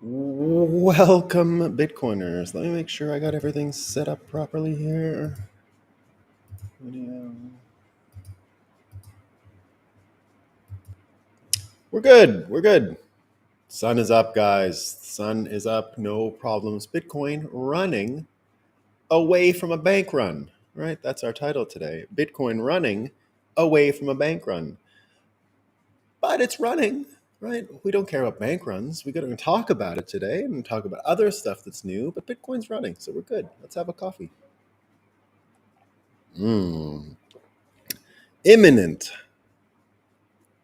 Welcome, Bitcoiners. Let me make sure I got everything set up properly here. Video. We're good. We're good. Sun is up, guys. Sun is up. No problems. Bitcoin running away from a bank run. Right? That's our title today. Bitcoin running away from a bank run. But it's running, right? We don't care about bank runs. We're going to talk about it today and talk about other stuff that's new, but Bitcoin's running, so we're good. Let's have a coffee. Imminent,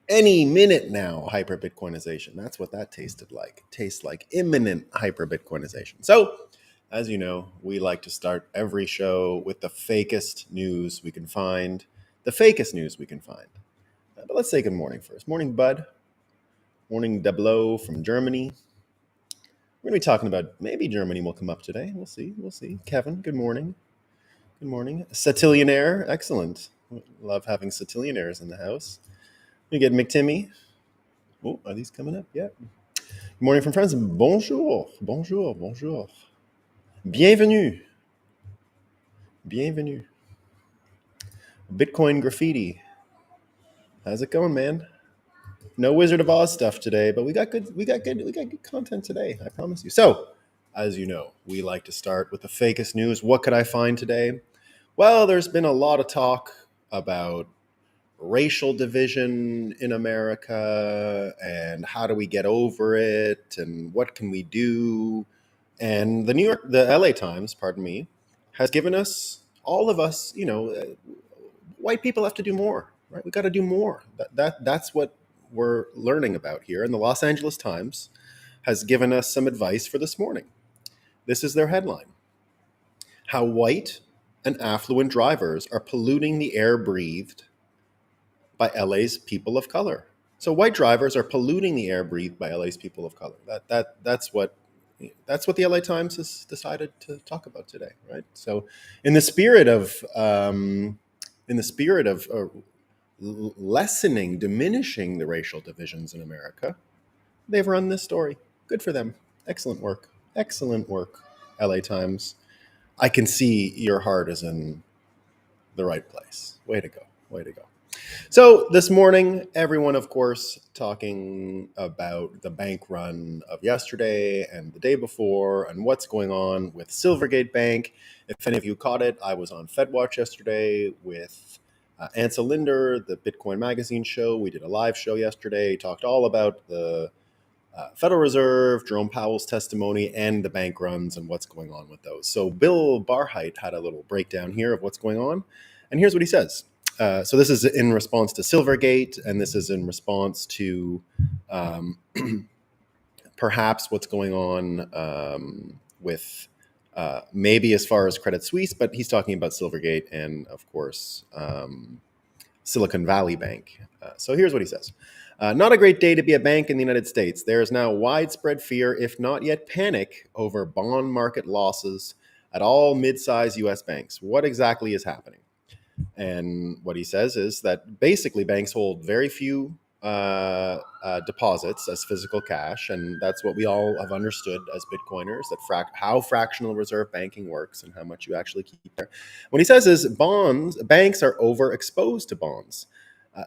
any minute now, hyper Bitcoinization. That's what that tasted like. Tastes like imminent hyper Bitcoinization. So, as you know, we like to start every show with the fakest news we can find. The fakest news we can find. But let's say good morning first. Morning, Bud. Morning, Deblo from Germany. We're going to be talking about maybe Germany will come up today. We'll see. We'll see. Kevin, good morning. Good morning. Satillionaire, excellent. Love having satillionaires in the house. We get McTimmy. Oh, are these coming up? Yeah. Good morning from France. Bonjour. Bonjour. Bonjour. Bienvenue. Bienvenue. Bitcoin graffiti. How's it going, man? No Wizard of Oz stuff today, but we got good content today. I promise you. So, as you know, we like to start with the fakest news. What could I find today? Well, there's been a lot of talk about racial division in America and how do we get over it and what can we do? And the LA Times, pardon me, has given us, all of us, white people have to do more, right? We got to do more. That's what we're learning about here. And the Los Angeles Times has given us some advice for this morning. This is their headline: How white and affluent drivers are polluting the air breathed by LA's people of color. So white drivers are polluting the air breathed by LA's people of color. That's what the LA Times has decided to talk about today, right? So, in the spirit of lessening, diminishing the racial divisions in America, they've run this story. Good for them. Excellent work. Excellent work, LA Times. I can see your heart is in the right place. Way to go. Way to go. So this morning, everyone, of course, talking about the bank run of yesterday and the day before and what's going on with Silvergate Bank. If any of you caught it, I was on FedWatch yesterday with Ansel Linder, the Bitcoin Magazine show. We did a live show yesterday, talked all about the Federal Reserve, Jerome Powell's testimony, and the bank runs and what's going on with those. So Bill Barheit had a little breakdown here of what's going on. And here's what he says. So this is in response to Silvergate, and this is in response to perhaps what's going on with maybe as far as Credit Suisse, but he's talking about Silvergate and, of course, Silicon Valley Bank. So here's what he says. Not a great day to be a bank in the United States. There is now widespread fear, if not yet panic, over bond market losses at all mid-sized U.S. banks. What exactly is happening? And what he says is that basically banks hold very few deposits as physical cash, and that's what we all have understood as Bitcoiners, that how fractional reserve banking works and how much you actually keep there. What he says is banks are overexposed to bonds.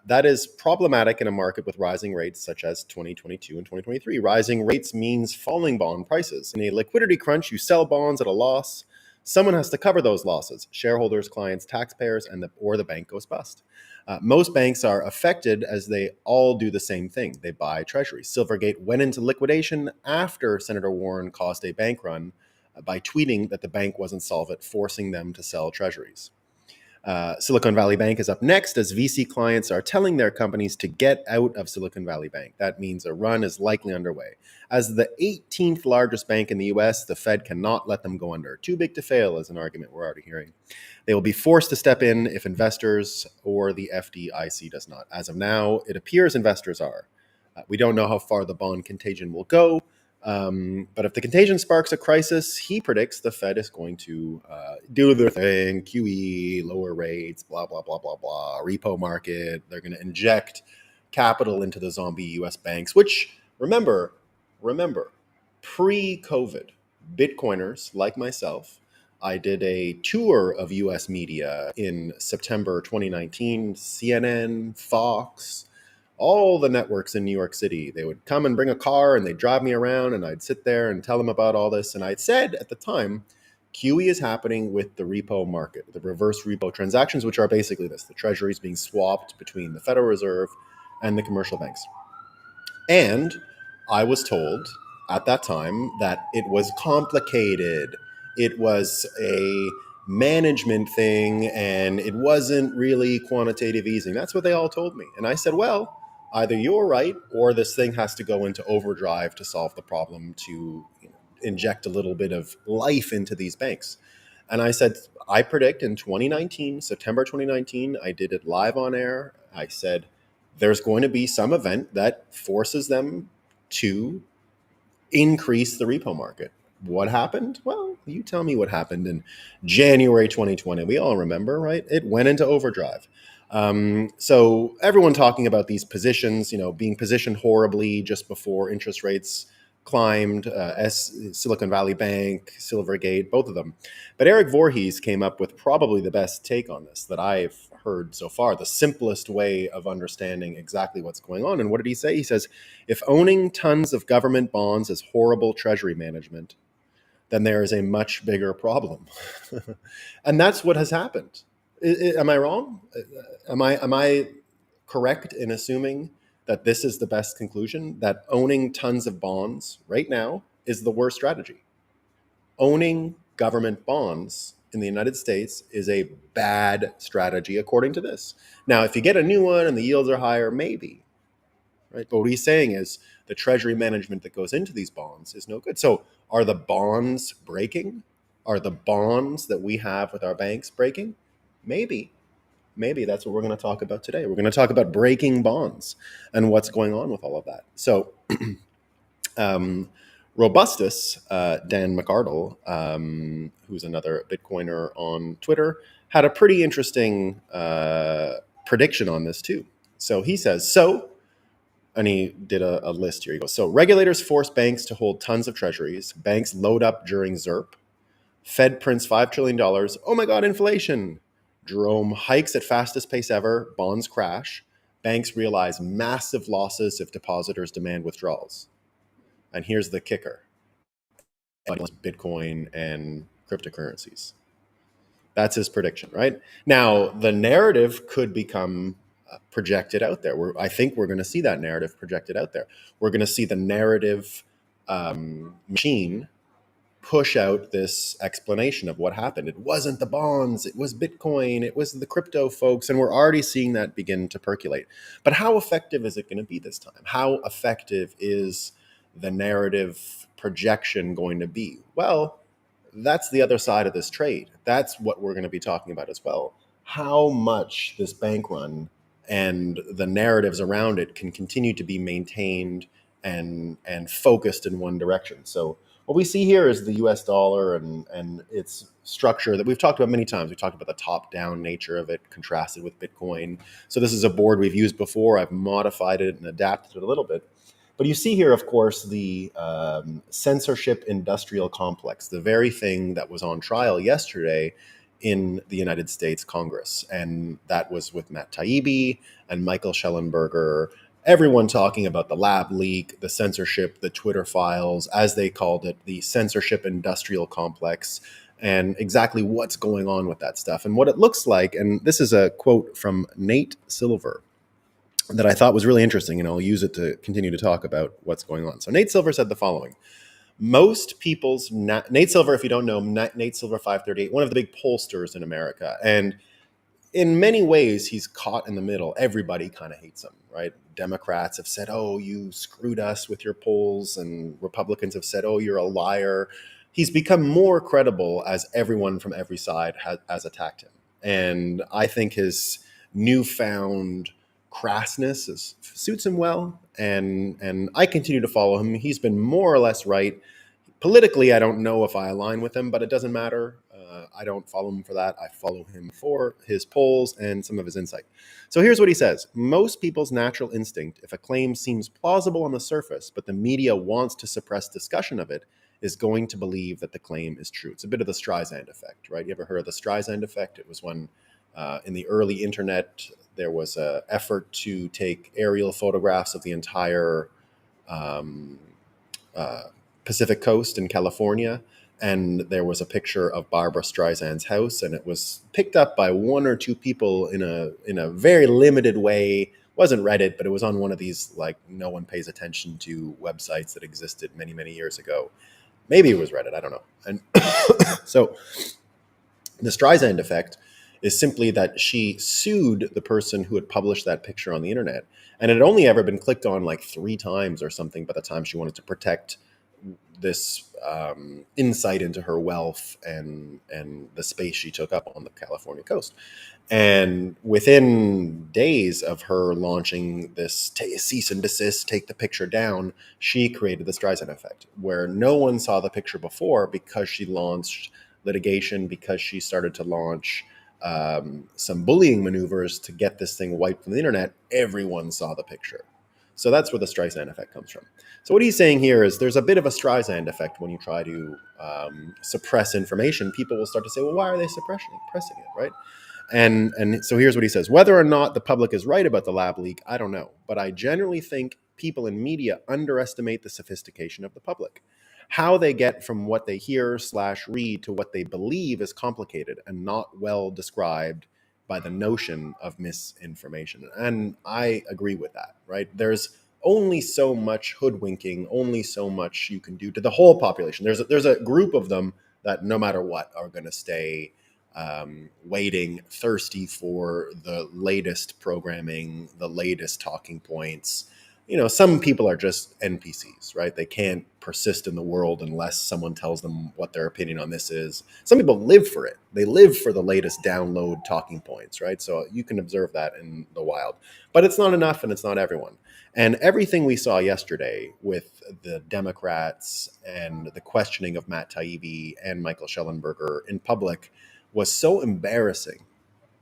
That is problematic in a market with rising rates such as 2022 and 2023. Rising rates means falling bond prices. In a liquidity crunch, you sell bonds at a loss. Someone has to cover those losses: shareholders, clients, taxpayers, or the bank goes bust. Most banks are affected as they all do the same thing. They buy treasuries. Silvergate went into liquidation after Senator Warren caused a bank run by tweeting that the bank wasn't solvent, forcing them to sell treasuries. Silicon Valley Bank is up next as VC clients are telling their companies to get out of Silicon Valley Bank. That means a run is likely underway. As the 18th largest bank in the US, the Fed cannot let them go under. Too big to fail is an argument we're already hearing. They will be forced to step in if investors or the FDIC does not. As of now, it appears investors are. We don't know how far the bond contagion will go. But if the contagion sparks a crisis, he predicts the Fed is going to do their thing: QE, lower rates, blah, blah, blah, blah, blah, repo market. They're going to inject capital into the zombie US banks, which, remember, Pre-COVID, Bitcoiners like myself, I did a tour of US media in September 2019, CNN, Fox, all the networks in New York City. They would come and bring a car and they'd drive me around and I'd sit there and tell them about all this. And I'd said at the time, QE is happening with the repo market, the reverse repo transactions, which are basically this: the treasuries being swapped between the Federal Reserve and the commercial banks. And I was told at that time that it was complicated. It was a management thing and it wasn't really quantitative easing. That's what they all told me. And I said, well, either you're right or this thing has to go into overdrive to solve the problem, to inject a little bit of life into these banks. And I said, I predict in 2019, September 2019, I did it live on air. I said, there's going to be some event that forces them to increase the repo market. What happened? Well, you tell me what happened in January 2020. We all remember, right? It went into overdrive. So everyone talking about these positions, being positioned horribly just before interest rates climbed, Silicon Valley Bank, Silvergate, both of them. But Eric Voorhees came up with probably the best take on this that I've heard so far, the simplest way of understanding exactly what's going on. And what did he say? He says, if owning tons of government bonds is horrible treasury management, then there is a much bigger problem. And that's what has happened. Am I wrong? Am I correct in assuming that this is the best conclusion, that owning tons of bonds right now is the worst strategy? Owning government bonds in the United States is a bad strategy, according to this. Now, if you get a new one and the yields are higher, maybe, right? But what he's saying is the treasury management that goes into these bonds is no good. So are the bonds breaking? Are the bonds that we have with our banks breaking? Maybe. Maybe that's what we're going to talk about today. We're going to talk about breaking bonds and what's going on with all of that. So, Robustus, Dan McArdle, who's another Bitcoiner on Twitter, had a pretty interesting prediction on this too. So he says, and he did a list here. He goes, so regulators force banks to hold tons of treasuries. Banks load up during ZERP. Fed prints $5 trillion. Oh my God, inflation. Jerome hikes at fastest pace ever. Bonds crash. Banks realize massive losses if depositors demand withdrawals. And here's the kicker: Bitcoin and cryptocurrencies. That's his prediction, right? Now, the narrative could become projected out there. I think we're going to see that narrative projected out there. We're going to see the narrative machine push out this explanation of what happened. It wasn't the bonds, it was Bitcoin, it was the crypto folks, and we're already seeing that begin to percolate. But how effective is it going to be this time? How effective is the narrative projection going to be? Well, that's the other side of this trade. That's what we're going to be talking about as well. How much this bank run and the narratives around it can continue to be maintained and focused in one direction. So what we see here is the US dollar and its structure that we've talked about many times. We talked about the top-down nature of it contrasted with Bitcoin. So this is a board we've used before. I've modified it and adapted it a little bit. But you see here, of course, the censorship industrial complex, the very thing that was on trial yesterday in the United States Congress. And that was with Matt Taibbi and Michael Schellenberger, everyone talking about the lab leak, the censorship, the Twitter files, as they called it, the censorship industrial complex, and exactly what's going on with that stuff and what it looks like. And this is a quote from Nate Silver that I thought was really interesting, and I'll use it to continue to talk about what's going on. So Nate Silver said the following: most people's, Nate Silver, if you don't know, Nate Silver 538, one of the big pollsters in America. And in many ways, he's caught in the middle. Everybody kind of hates him, right? Democrats have said, oh, you screwed us with your polls. And Republicans have said, oh, you're a liar. He's become more credible as everyone from every side has attacked him. And I think his newfound crassness suits him well. And I continue to follow him. He's been more or less right. Politically, I don't know if I align with him, but it doesn't matter. I don't follow him for that. I follow him for his polls and some of his insight. So here's what he says. Most people's natural instinct, if a claim seems plausible on the surface, but the media wants to suppress discussion of it, is going to believe that the claim is true. It's a bit of the Streisand effect, right? You ever heard of the Streisand effect? It was when in the early internet, there was an effort to take aerial photographs of the entire um, Pacific coast in California. And there was a picture of Barbara Streisand's house, and it was picked up by one or two people in a very limited way. It wasn't Reddit, but it was on one of these like no one pays attention to websites that existed many years ago. Maybe it was Reddit, I don't know. And so the Streisand effect is simply that she sued the person who had published that picture on the internet, and it had only ever been clicked on like 3 times or something by the time she wanted to protect this insight into her wealth and the space she took up on the California coast. And within days of her launching this cease and desist, take the picture down, she created the Streisand effect, where no one saw the picture before because she launched litigation, because she started to launch some bullying maneuvers to get this thing wiped from the internet. Everyone saw the picture. So that's where the Streisand effect comes from. So what he's saying here is there's a bit of a Streisand effect when you try to suppress information. People will start to say, well, why are they suppressing it, right? And so here's what he says. Whether or not the public is right about the lab leak, I don't know. But I generally think people in media underestimate the sophistication of the public. How they get from what they hear/read to what they believe is complicated and not well described by the notion of misinformation. And I agree with that, right? There's only so much hoodwinking, only so much you can do to the whole population. There's a group of them that no matter what are going to stay waiting, thirsty for the latest programming, the latest talking points. You know, some people are just NPCs, right? They can't persist in the world unless someone tells them what their opinion on this is. Some people live for it. They live for the latest download talking points, right? So you can observe that in the wild. But it's not enough, and it's not everyone. And everything we saw yesterday with the Democrats and the questioning of Matt Taibbi and Michael Schellenberger in public was so embarrassing,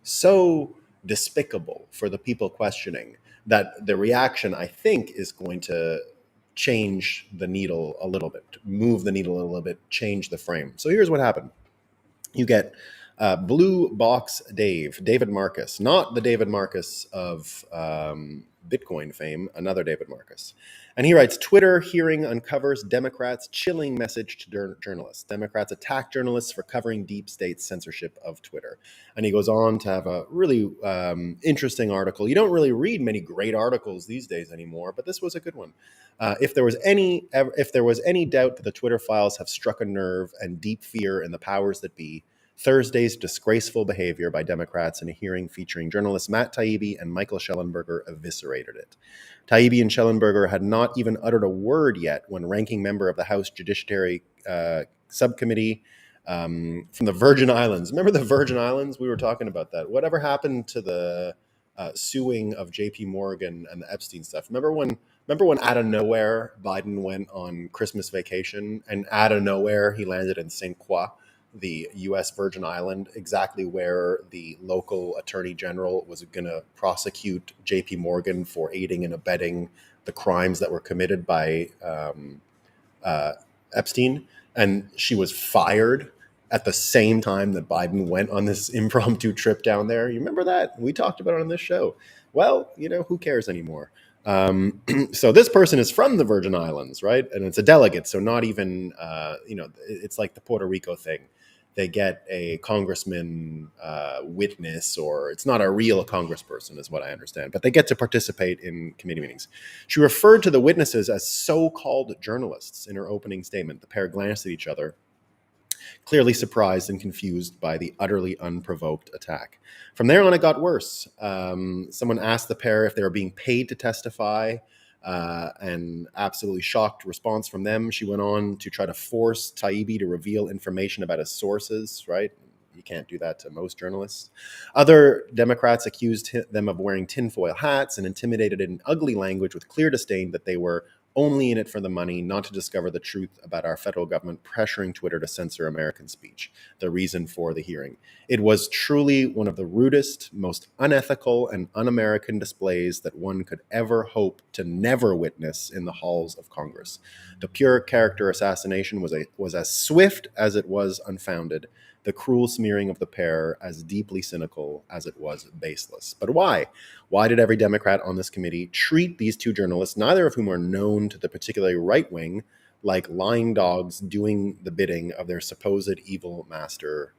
so despicable for the people questioning, that the reaction, I think, is going to change the needle a little bit, move the needle a little bit, change the frame. So here's what happened. You get Blue Box David Marcus, not the David Marcus of Bitcoin fame, another David Marcus. And he writes, Twitter hearing uncovers Democrats' chilling message to journalists. Democrats attack journalists for covering deep state censorship of Twitter. And he goes on to have a really interesting article. You don't really read many great articles these days anymore, but this was a good one. If there was any doubt that the Twitter files have struck a nerve and deep fear in the powers that be, Thursday's disgraceful behavior by Democrats in a hearing featuring journalists Matt Taibbi and Michael Schellenberger eviscerated it. Taibbi and Schellenberger had not even uttered a word yet when ranking member of the House Judiciary Subcommittee from the Virgin Islands. Remember the Virgin Islands? We were talking about that. Whatever happened to the suing of J.P. Morgan and the Epstein stuff? Remember when out of nowhere Biden went on Christmas vacation and out of nowhere he landed in St. Croix, the U.S. Virgin Island, exactly where the local attorney general was going to prosecute J.P. Morgan for aiding and abetting the crimes that were committed by Epstein. And she was fired at the same time that Biden went on this impromptu trip down there. You remember that? We talked about it on this show. Well, who cares anymore? So this person is from the Virgin Islands, right? And it's a delegate, so not even, it's like the Puerto Rico thing. They get a congressman witness, or it's not a real congressperson is what I understand, but they get to participate in committee meetings. She referred to the witnesses as so-called journalists in her opening statement. The pair glanced at each other, clearly surprised and confused by the utterly unprovoked attack. From there on, it got worse. Someone asked the pair if they were being paid to testify, and absolutely shocked response from them. She went on to try to force Taibbi to reveal information about his sources, right? You can't do that to most journalists. Other Democrats accused them of wearing tinfoil hats and intimidated in ugly language with clear disdain that they were only in it for the money, not to discover the truth about our federal government pressuring Twitter to censor American speech, the reason for the hearing. It was truly one of the rudest, most unethical, and un American displays that one could ever hope to never witness in the halls of Congress. The pure character assassination was as swift as it was unfounded, the cruel smearing of the pair as deeply cynical as it was baseless. But why? Why did every Democrat on this committee treat these two journalists, neither of whom are known to the particularly right wing, like lying dogs doing the bidding of their supposed evil master,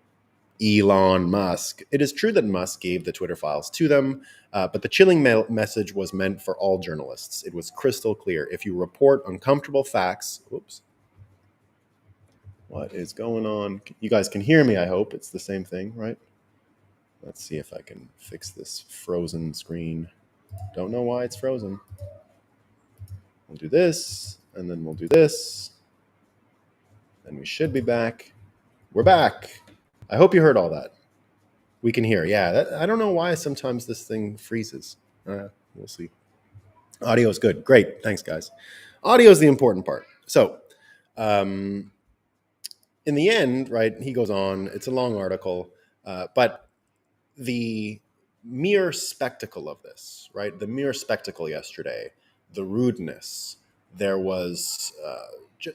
Elon Musk? It is true that Musk gave the Twitter files to them, but the chilling message was meant for all journalists. It was crystal clear. If you report uncomfortable facts, whoops, what is going on? You guys can hear me, I hope. It's the same thing, right? Let's see if I can fix this frozen screen. Don't know why it's frozen. We'll do this, and then we'll do this. And we should be back. We're back. I hope you heard all that. We can hear. Yeah, I don't know why sometimes this thing freezes. We'll see. Audio is good. Great. Thanks, guys. Audio is the important part. So, in the end, right, he goes on. It's a long article, but the mere spectacle of this, right? The mere spectacle yesterday, the rudeness, there was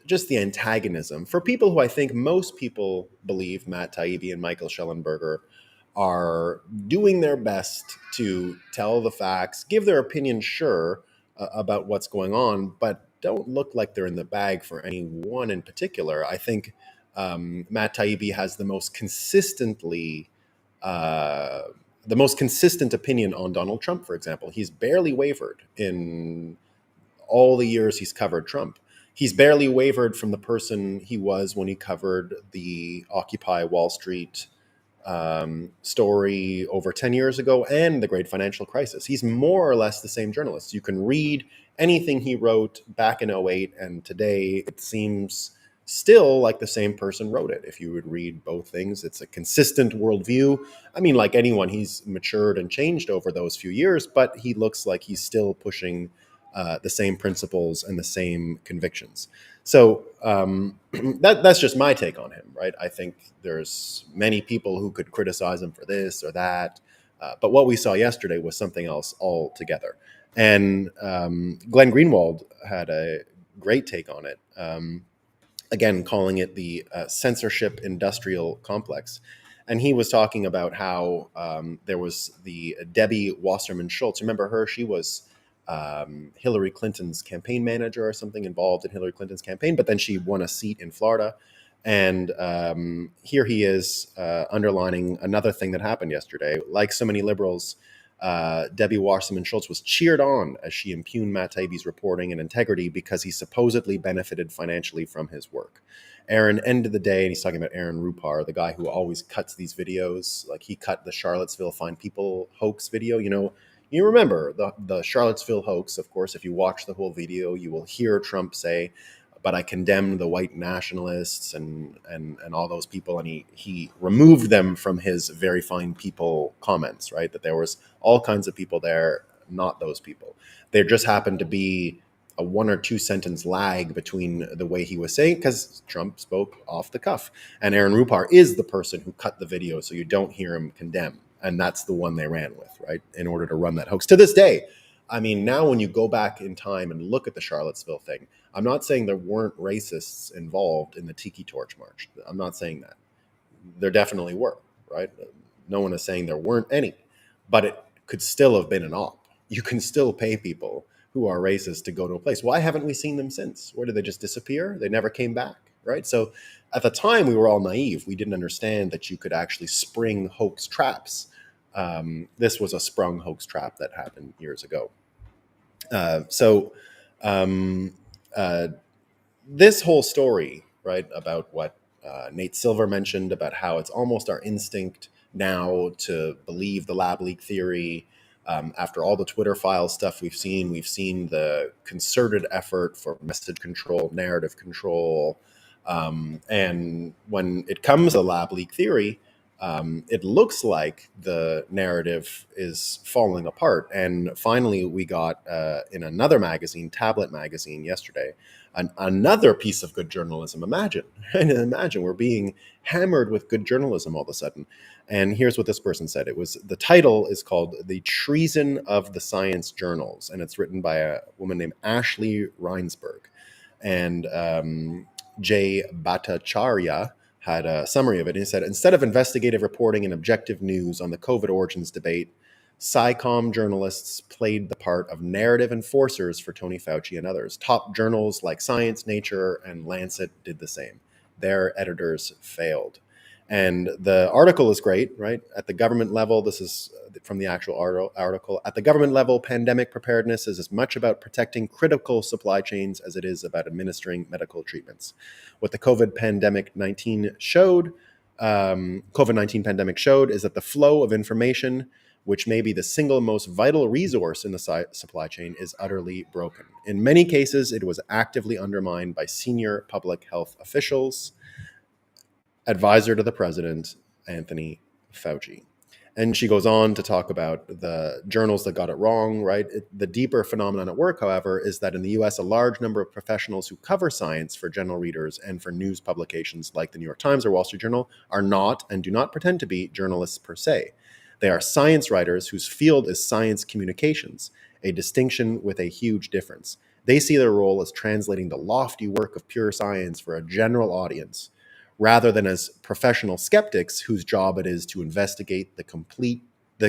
just the antagonism for people who I think most people believe Matt Taibbi and Michael Schellenberger are doing their best to tell the facts, give their opinion, sure, about what's going on, but don't look like they're in the bag for anyone in particular. I think Matt Taibbi has the most consistent opinion on Donald Trump, for example. He's barely wavered in all the years he's covered Trump. He's barely wavered from the person he was when he covered the Occupy Wall Street story over 10 years ago and the great financial crisis. He's more or less the same journalist. You can read anything he wrote back in '08, and today it seems still like the same person wrote it. If you would read both things, it's a consistent worldview. I mean, like anyone, he's matured and changed over those few years, but he looks like he's still pushing the same principles and the same convictions. So that's just my take on him, right? I think there's many people who could criticize him for this or that, but what we saw yesterday was something else altogether. And Glenn Greenwald had a great take on it. Again, calling it the censorship industrial complex. And he was talking about how there was the Debbie Wasserman Schultz. Remember her? She was Hillary Clinton's campaign manager or something, involved in Hillary Clinton's campaign, but then she won a seat in Florida. And here he is underlining another thing that happened yesterday. Like so many liberals, Debbie Wasserman Schultz was cheered on as she impugned Matt Taibbi's reporting and integrity because he supposedly benefited financially from his work. Aaron ended the day, and he's talking about Aaron Rupar, the guy who always cuts these videos. Like he cut the Charlottesville Fine People hoax video. You remember the Charlottesville hoax, of course. If you watch the whole video, you will hear Trump say, but I condemn the white nationalists and all those people. And he removed them from his very fine people comments, right? That there was all kinds of people there, not those people. There just happened to be a 1 or 2 sentence lag between the way he was saying, because Trump spoke off the cuff. And Aaron Rupar is the person who cut the video, so you don't hear him condemn. And that's the one they ran with, right, in order to run that hoax. To this day, I mean, now when you go back in time and look at the Charlottesville thing, I'm not saying there weren't racists involved in the Tiki Torch March. I'm not saying that. There definitely were, right? No one is saying there weren't any. But it could still have been an op. You can still pay people who are racist to go to a place. Why haven't we seen them since? Where did they just disappear? They never came back, right? So at the time, we were all naive. We didn't understand that you could actually spring hoax traps. This was a sprung hoax trap that happened years ago. This whole story, right, about what Nate Silver mentioned about how it's almost our instinct now to believe the lab leak theory. After all the Twitter file stuff we've seen the concerted effort for message control, narrative control. And when it comes to lab leak theory, it looks like the narrative is falling apart. And finally, we got in another magazine, Tablet Magazine, yesterday, another piece of good journalism. Imagine, imagine we're being hammered with good journalism all of a sudden. And here's what this person said. It was, the title is called "The Treason of the Science Journals," and it's written by a woman named Ashley Reinsberg. And Jay Bhattacharya had a summary of it. And he said, instead of investigative reporting and objective news on the COVID origins debate, SciComm journalists played the part of narrative enforcers for Tony Fauci and others. Top journals like Science, Nature, and Lancet did the same. Their editors failed. And the article is great, right? At the government level, this is from the actual article. At the government level, pandemic preparedness is as much about protecting critical supply chains as it is about administering medical treatments. What the COVID-19 pandemic showed is that the flow of information, which may be the single most vital resource in the supply chain, is utterly broken. In many cases, it was actively undermined by senior public health officials. Advisor to the president, Anthony Fauci. And she goes on to talk about the journals that got it wrong, right? The deeper phenomenon at work, however, is that in the US, a large number of professionals who cover science for general readers and for news publications like the New York Times or Wall Street Journal are not, and do not pretend to be, journalists per se. They are science writers whose field is science communications, a distinction with a huge difference. They see their role as translating the lofty work of pure science for a general audience, rather than as professional skeptics whose job it is to investigate the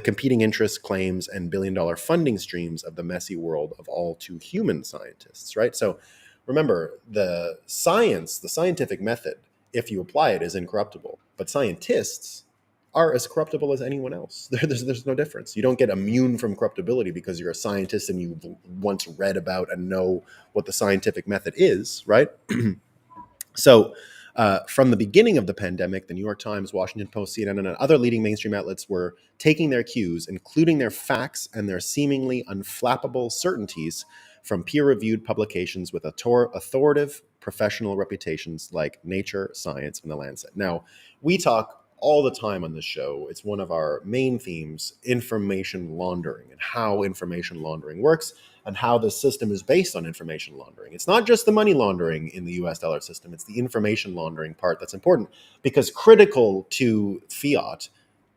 competing interests, claims, and billion-dollar funding streams of the messy world of all too human scientists, right? So remember, the scientific method, if you apply it, is incorruptible. But scientists are as corruptible as anyone else. There's no difference. You don't get immune from corruptibility because you're a scientist and you've once read about and know what the scientific method is, right? So from the beginning of the pandemic, the New York Times, Washington Post, CNN, and other leading mainstream outlets were taking their cues, including their facts and their seemingly unflappable certainties, from peer-reviewed publications with authoritative professional reputations like Nature, Science, and The Lancet. Now, we talk all the time on this show. It's one of our main themes, information laundering, and how information laundering works, and how the system is based on information laundering. It's not just the money laundering in the US dollar system, it's the information laundering part that's important, because critical to fiat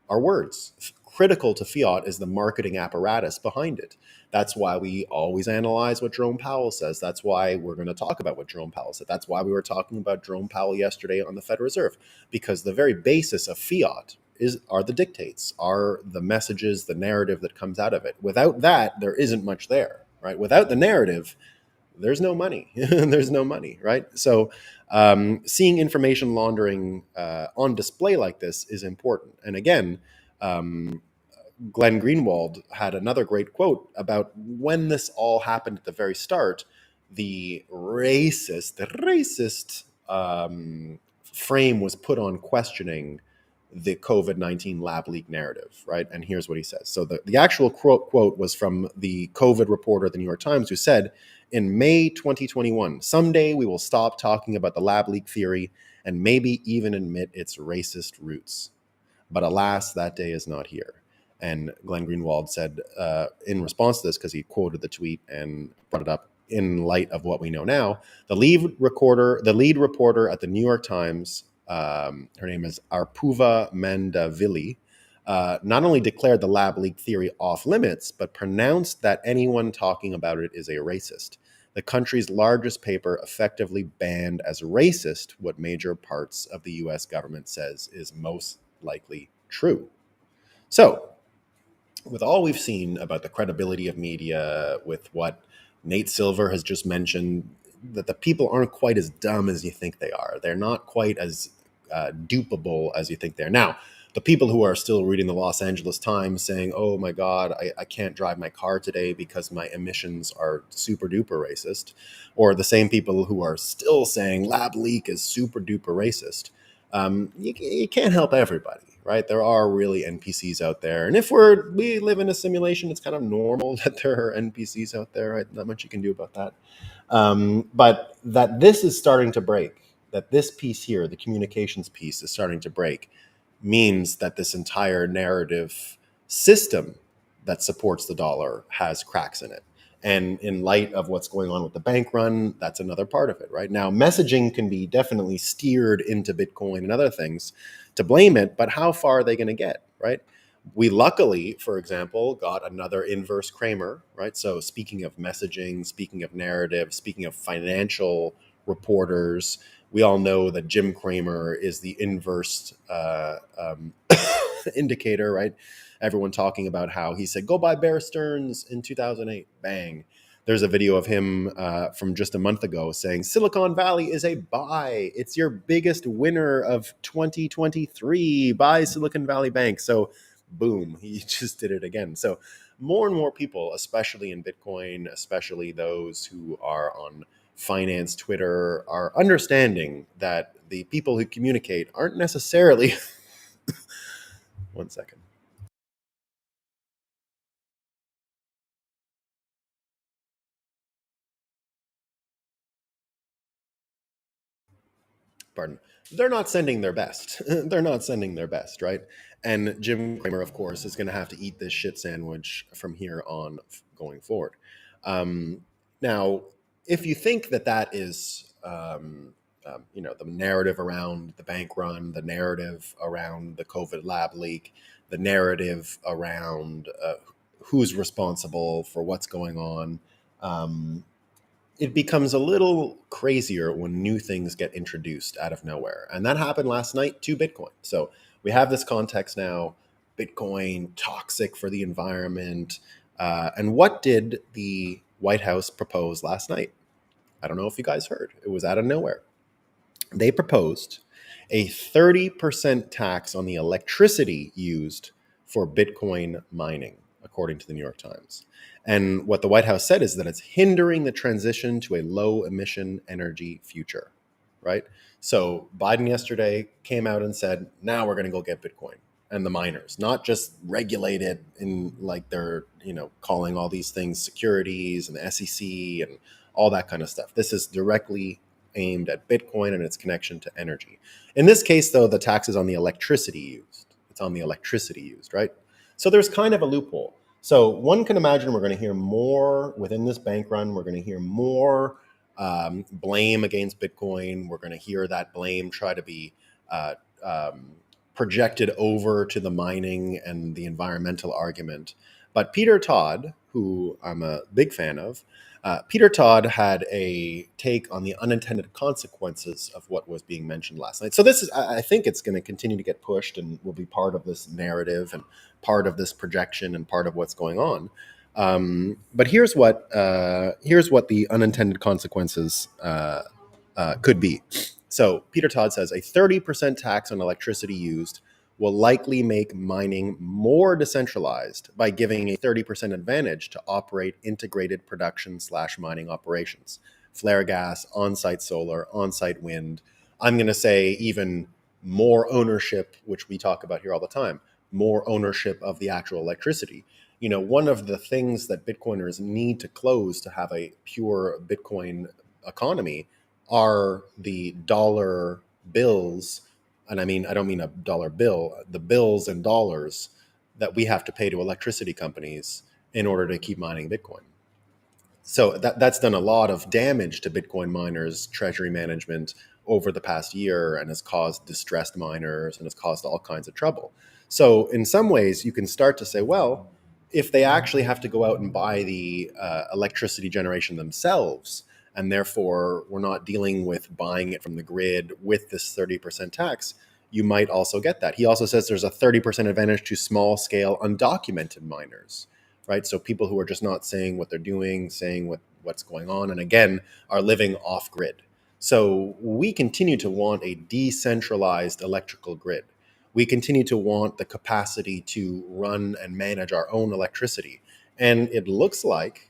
are words. Critical to fiat is the marketing apparatus behind it. That's why we always analyze what Jerome Powell says. That's why we're going to talk about what Jerome Powell said. That's why we were talking about Jerome Powell yesterday on the Federal Reserve, because the very basis of fiat are the dictates, are the messages, the narrative that comes out of it. Without that, there isn't much there, right? Without the narrative, there's no money. There's no money, right? So seeing information laundering on display like this is important. And again, Glenn Greenwald had another great quote about when this all happened at the very start. The racist frame was put on questioning the COVID-19 lab leak narrative, right? And here's what he says. So the actual quote was from the COVID reporter at the New York Times, who said, in May 2021, someday we will stop talking about the lab leak theory and maybe even admit its racist roots. But alas, that day is not here. And Glenn Greenwald said in response to this, because he quoted the tweet and brought it up in light of what we know now, the lead reporter at the New York Times, her name is Arpuva Mandavili, not only declared the lab leak theory off limits, but pronounced that anyone talking about it is a racist. The country's largest paper effectively banned as racist what major parts of the US government says is most likely true. So, with all we've seen about the credibility of media, with what Nate Silver has just mentioned, that the people aren't quite as dumb as you think they are. They're not quite as dupable as you think they are. Now, the people who are still reading the Los Angeles Times saying, oh my God, I can't drive my car today because my emissions are super duper racist, or the same people who are still saying lab leak is super duper racist, you can't help everybody. Right? There are really NPCs out there. And if we live in a simulation, it's kind of normal that there are NPCs out there, right? Not much you can do about that. But that this is starting to break, that this piece here, the communications piece, is starting to break, means that this entire narrative system that supports the dollar has cracks in it. And in light of what's going on with the bank run, that's another part of it, right? Now, messaging can be definitely steered into Bitcoin and other things to blame it, but how far are they going to get, right? We luckily, for example, got another inverse Kramer, right? So speaking of messaging, speaking of narrative, speaking of financial reporters, we all know that Jim Cramer is the inverse indicator, right? Everyone talking about how he said, go buy Bear Stearns in 2008. Bang. There's a video of him from just a month ago saying Silicon Valley is a buy. It's your biggest winner of 2023. Buy Silicon Valley Bank. So boom, he just did it again. So more and more people, especially in Bitcoin, especially those who are on finance Twitter, are understanding that the people who communicate aren't necessarily one second. Pardon. They're not sending their best. They're not sending their best, right? And Jim Cramer, of course, is going to have to eat this shit sandwich from here on going forward. Now, if you think that that is, the narrative around the bank run, the narrative around the COVID lab leak, the narrative around who's responsible for what's going on, it becomes a little crazier when new things get introduced out of nowhere. And that happened last night to Bitcoin. So we have this context now. Bitcoin, toxic for the environment. And what did the White House propose last night? I don't know if you guys heard. It was out of nowhere. They proposed a 30% tax on the electricity used for Bitcoin mining, according to the New York Times. And what the White House said is that it's hindering the transition to a low emission energy future, right? So Biden yesterday came out and said, now we're going to go get Bitcoin and the miners, not just regulate it in like they're, calling all these things securities and the SEC and all that kind of stuff. This is directly aimed at Bitcoin and its connection to energy. In this case, though, the tax is on the electricity used. It's on the electricity used, right? So there's kind of a loophole. So one can imagine we're going to hear more within this bank run. We're going to hear more blame against Bitcoin. We're going to hear that blame try to be uh, projected over to the mining and the environmental argument. But Peter Todd, who I'm a big fan of, Peter Todd had a take on the unintended consequences of what was being mentioned last night. So this is, I think it's going to continue to get pushed and will be part of this narrative and part of this projection and part of what's going on. But here's what the unintended consequences could be. So Peter Todd says a 30% tax on electricity used will likely make mining more decentralized by giving a 30% advantage to operate integrated production/mining operations. Flare gas, on-site solar, on-site wind. I'm going to say even more ownership, which we talk about here all the time, more ownership of the actual electricity. One of the things that Bitcoiners need to close to have a pure Bitcoin economy are the dollar bills. And I don't mean a dollar bill, the bills and dollars that we have to pay to electricity companies in order to keep mining Bitcoin. So that's done a lot of damage to Bitcoin miners' treasury management over the past year and has caused distressed miners and has caused all kinds of trouble. So in some ways, you can start to say, well, if they actually have to go out and buy the electricity generation themselves, and therefore we're not dealing with buying it from the grid with this 30% tax, you might also get that. He also says there's a 30% advantage to small scale undocumented miners, right? So people who are just not saying what they're doing, saying what's going on, and again, are living off grid. So we continue to want a decentralized electrical grid. We continue to want the capacity to run and manage our own electricity. And it looks like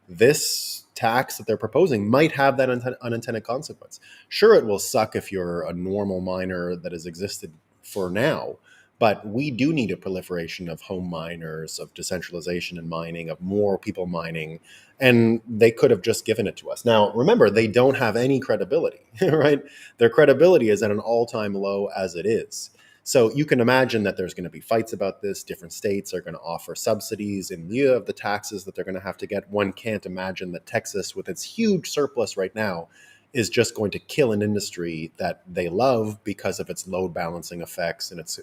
this tax that they're proposing might have that unintended consequence. Sure, it will suck if you're a normal miner that has existed for now, but we do need a proliferation of home miners, of decentralization in mining, of more people mining, and they could have just given it to us. Now, remember, they don't have any credibility, right? Their credibility is at an all-time low as it is. So you can imagine that there's going to be fights about this. Different states are going to offer subsidies in lieu of the taxes that they're going to have to get. One can't imagine that Texas, with its huge surplus right now, is just going to kill an industry that they love because of its load balancing effects and its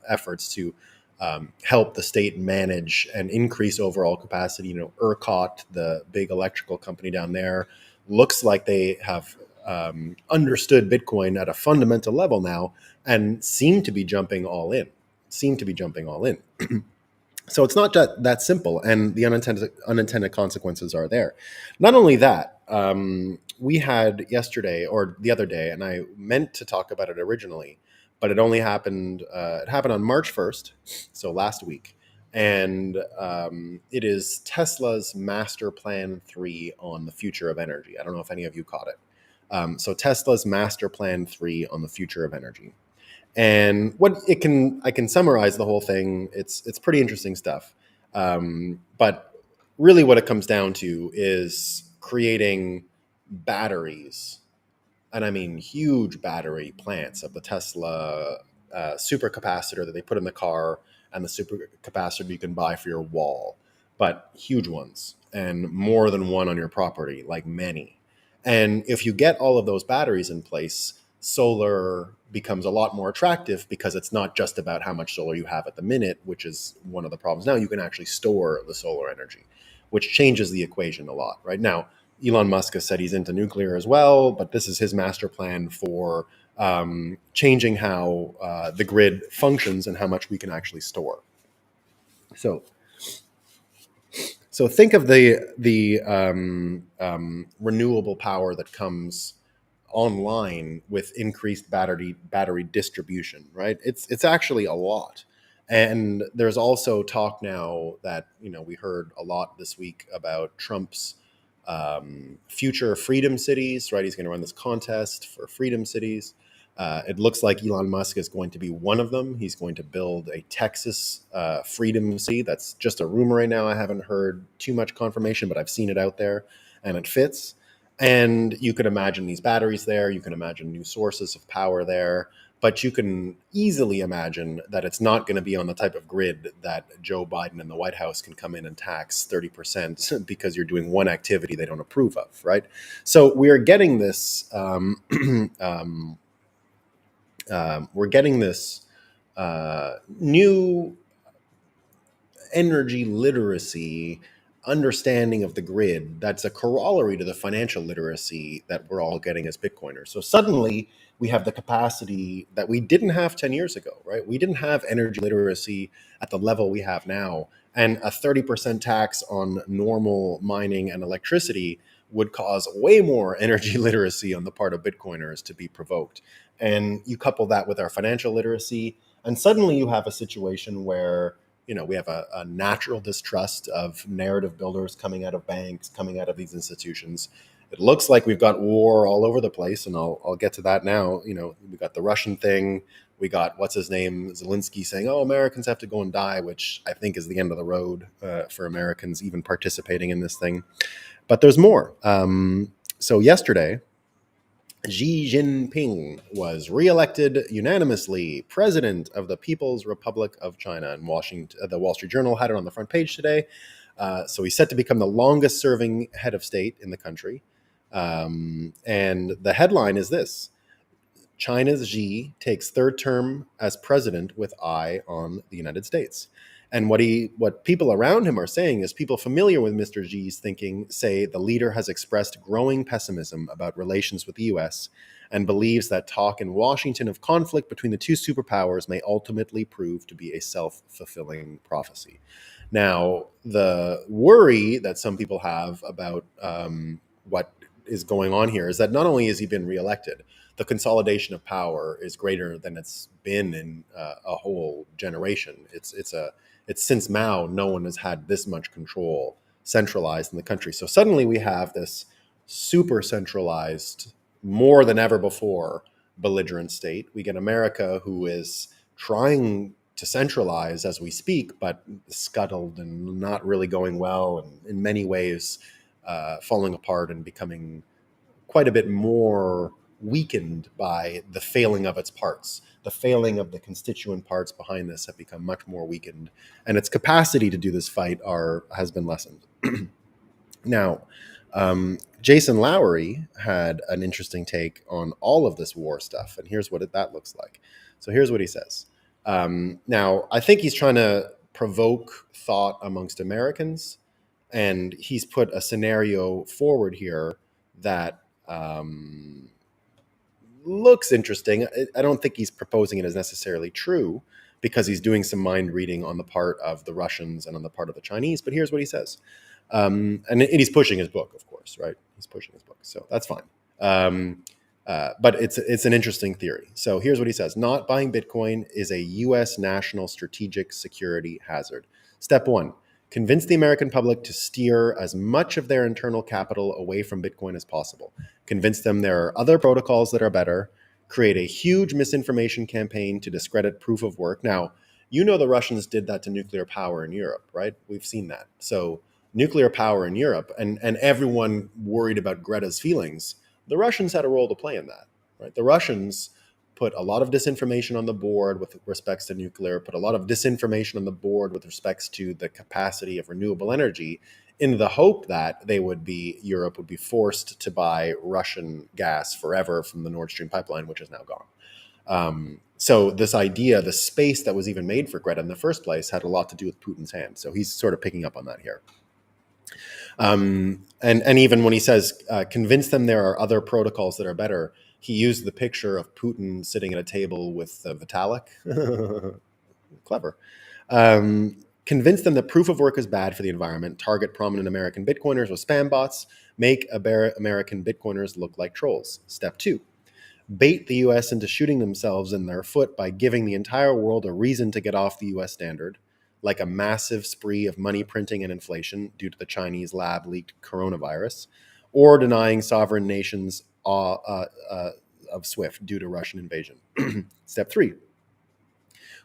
efforts to help the state manage and increase overall capacity. ERCOT, the big electrical company down there, looks like they have understood Bitcoin at a fundamental level now and seem to be jumping all in. So it's not that simple, and the unintended consequences are there. Not only that, we had yesterday or the other day, and I meant to talk about it originally, but it only happened. It happened on March 1st, so last week, and it is Tesla's Master Plan 3 on the future of energy. I don't know if any of you caught it. So Tesla's Master Plan 3 on the future of energy. And I can summarize the whole thing. It's pretty interesting stuff. But really what it comes down to is creating batteries, and I mean huge battery plants of the Tesla supercapacitor that they put in the car and the supercapacitor you can buy for your wall, but huge ones and more than one on your property, like many. And if you get all of those batteries in place, solar becomes a lot more attractive because it's not just about how much solar you have at the minute, which is one of the problems. Now you can actually store the solar energy, which changes the equation a lot. Right now, Elon Musk has said he's into nuclear as well, but this is his master plan for changing how the grid functions and how much we can actually store. So think of the renewable power that comes online with increased battery distribution, right? It's actually a lot. And there's also talk now that, we heard a lot this week about Trump's future freedom cities, right? He's going to run this contest for freedom cities. It looks like Elon Musk is going to be one of them. He's going to build a Texas freedom city. That's just a rumor right now. I haven't heard too much confirmation, but I've seen it out there and it fits. And you can imagine these batteries there. You can imagine new sources of power there. But you can easily imagine that it's not going to be on the type of grid that Joe Biden and the White House can come in and tax 30% because you're doing one activity they don't approve of, right? So we are getting this new energy literacy understanding of the grid that's a corollary to the financial literacy that we're all getting as Bitcoiners. So suddenly we have the capacity that we didn't have 10 years ago, right? We didn't have energy literacy at the level we have now. And a 30% tax on normal mining and electricity would cause way more energy literacy on the part of Bitcoiners to be provoked. And you couple that with our financial literacy, and suddenly you have a situation where we have a natural distrust of narrative builders coming out of banks, coming out of these institutions. It looks like we've got war all over the place, and I'll get to that now. We got the Russian thing. We got, what's his name, Zelensky saying, oh, Americans have to go and die, which I think is the end of the road for Americans even participating in this thing. But there's more. So yesterday, Xi Jinping was reelected unanimously president of the People's Republic of China. And the Wall Street Journal had it on the front page today. So he's set to become the longest serving head of state in the country. And the headline is this: China's Xi takes third term as president with eye on the United States. And what people around him are saying is people familiar with Mr. Xi's thinking say the leader has expressed growing pessimism about relations with the U.S. and believes that talk in Washington of conflict between the two superpowers may ultimately prove to be a self-fulfilling prophecy. Now, the worry that some people have about what is going on here is that not only has he been reelected, the consolidation of power is greater than it's been in a whole generation. It's since Mao, no one has had this much control centralized in the country. So suddenly we have this super centralized, more than ever before, belligerent state. We get America, who is trying to centralize as we speak, but scuttled and not really going well, and in many ways falling apart and becoming quite a bit more weakened by the failing of its parts. The failing of the constituent parts behind this have become much more weakened, and its capacity to do this fight has been lessened. Now, Jason Lowery had an interesting take on all of this war stuff, and here's what that looks like. So here's what he says. Now, I think he's trying to provoke thought amongst Americans, and he's put a scenario forward here that looks interesting. I don't think he's proposing it as necessarily true, because he's doing some mind reading on the part of the Russians and on the part of the Chinese. But here's what he says. And he's pushing his book, of course, right? He's pushing his book, so that's fine. But it's an interesting theory. So here's what he says. Not buying Bitcoin is a U.S. national strategic security hazard. Step one, convince the American public to steer as much of their internal capital away from Bitcoin as possible. Convince them there are other protocols that are better. Create a huge misinformation campaign to discredit proof of work. Now, you know the Russians did that to nuclear power in Europe, right? We've seen that. So nuclear power in Europe, and everyone worried about Greta's feelings, the Russians had a role to play in that, right? The Russians put a lot of disinformation on the board with respects to nuclear, put a lot of disinformation on the board with respects to the capacity of renewable energy, in the hope that Europe would be forced to buy Russian gas forever from the Nord Stream pipeline, which is now gone. So this idea, the space that was even made for Greta in the first place, had a lot to do with Putin's hand. So he's sort of picking up on that here. And even when he says, convince them there are other protocols that are better, he used the picture of Putin sitting at a table with Vitalik. Clever. Convince them that proof of work is bad for the environment, target prominent American Bitcoiners with spam bots, make American Bitcoiners look like trolls. Step two, bait the US into shooting themselves in their foot by giving the entire world a reason to get off the US standard, like a massive spree of money printing and inflation due to the Chinese lab leaked coronavirus, or denying sovereign nations of SWIFT due to Russian invasion. Step three,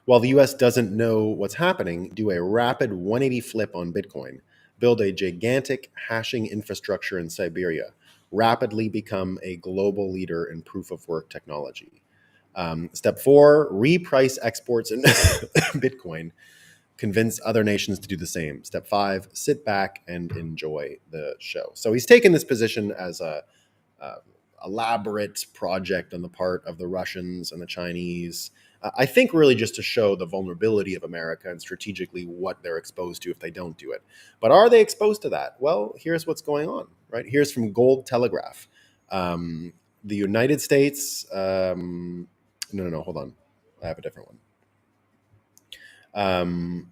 while the US doesn't know what's happening, do a rapid 180 flip on Bitcoin, build a gigantic hashing infrastructure in Siberia, rapidly become a global leader in proof of work technology. Step four, reprice exports in Bitcoin, convince other nations to do the same. Step five, sit back and enjoy the show. So he's taken this position as a elaborate project on the part of the Russians and the Chinese. I think really just to show the vulnerability of America and strategically what they're exposed to if they don't do it. But are they exposed to that? Well, here's what's going on, right? Here's from Gold Telegraph. The United States, no, hold on. I have a different one.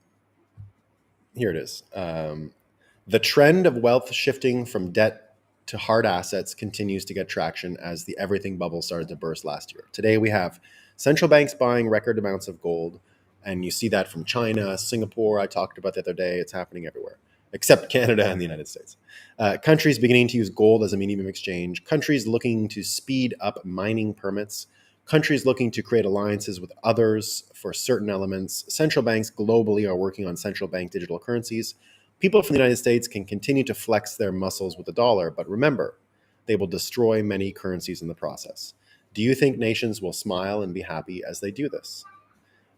Here it is. The trend of wealth shifting from debt to hard assets continues to get traction as the everything bubble started to burst last year. Today we have central banks buying record amounts of gold, and you see that from China, Singapore, I talked about the other day. It's happening everywhere, except Canada and the United States. Countries beginning to use gold as a medium of exchange, countries looking to speed up mining permits, countries looking to create alliances with others for certain elements. Central banks globally are working on central bank digital currencies. People from the United States can continue to flex their muscles with the dollar, but remember, they will destroy many currencies in the process. Do you think nations will smile and be happy as they do this?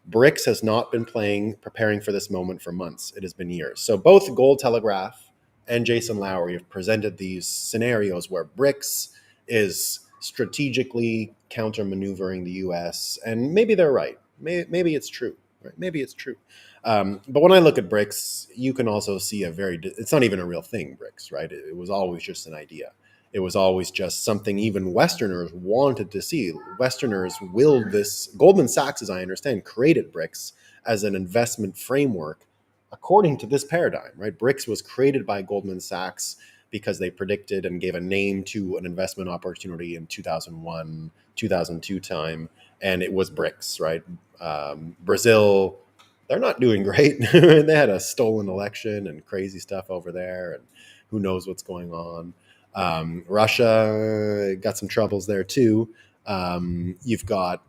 BRICS has not been preparing for this moment for months. It has been years. So both Gold Telegraph and Jason Lowery have presented these scenarios where BRICS is strategically counter-maneuvering the US, and maybe they're right. Maybe it's true. Right? Maybe it's true. But when I look at BRICS, you can also see it's not even a real thing, BRICS, right? It was always just an idea. It was always just something even Westerners wanted to see. Westerners willed this. Goldman Sachs, as I understand, created BRICS as an investment framework according to this paradigm, right? BRICS was created by Goldman Sachs because they predicted and gave a name to an investment opportunity in 2001, 2002 time, and it was BRICS, right? Brazil, they're not doing great. They had a stolen election and crazy stuff over there, and who knows what's going on. Russia got some troubles there too. You've got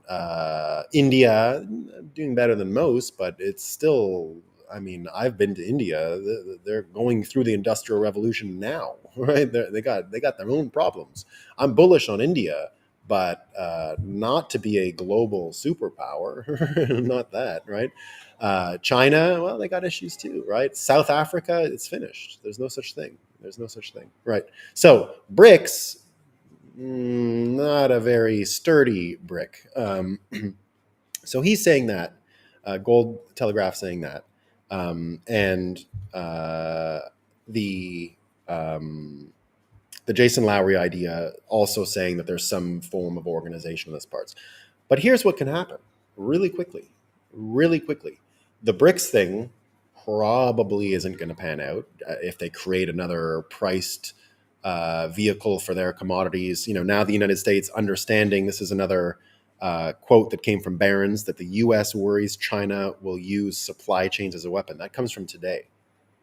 India doing better than most, but it's still, I mean, I've been to India. They're going through the Industrial Revolution now, right? They got their own problems. I'm bullish on India, but not to be a global superpower. Not that, right? China, well, they got issues too, right? South Africa, it's finished. There's no such thing. There's no such thing, right? So BRICS, not a very sturdy brick. So he's saying that, Gold Telegraph saying that, and the um, the Jason Lowry idea also saying that there's some form of organization in this parts. But here's what can happen really quickly, really quickly. The BRICS thing probably isn't going to pan out if they create another priced vehicle for their commodities. Now the United States understanding, this is another quote that came from Barron's, that the U.S. worries China will use supply chains as a weapon. That comes from today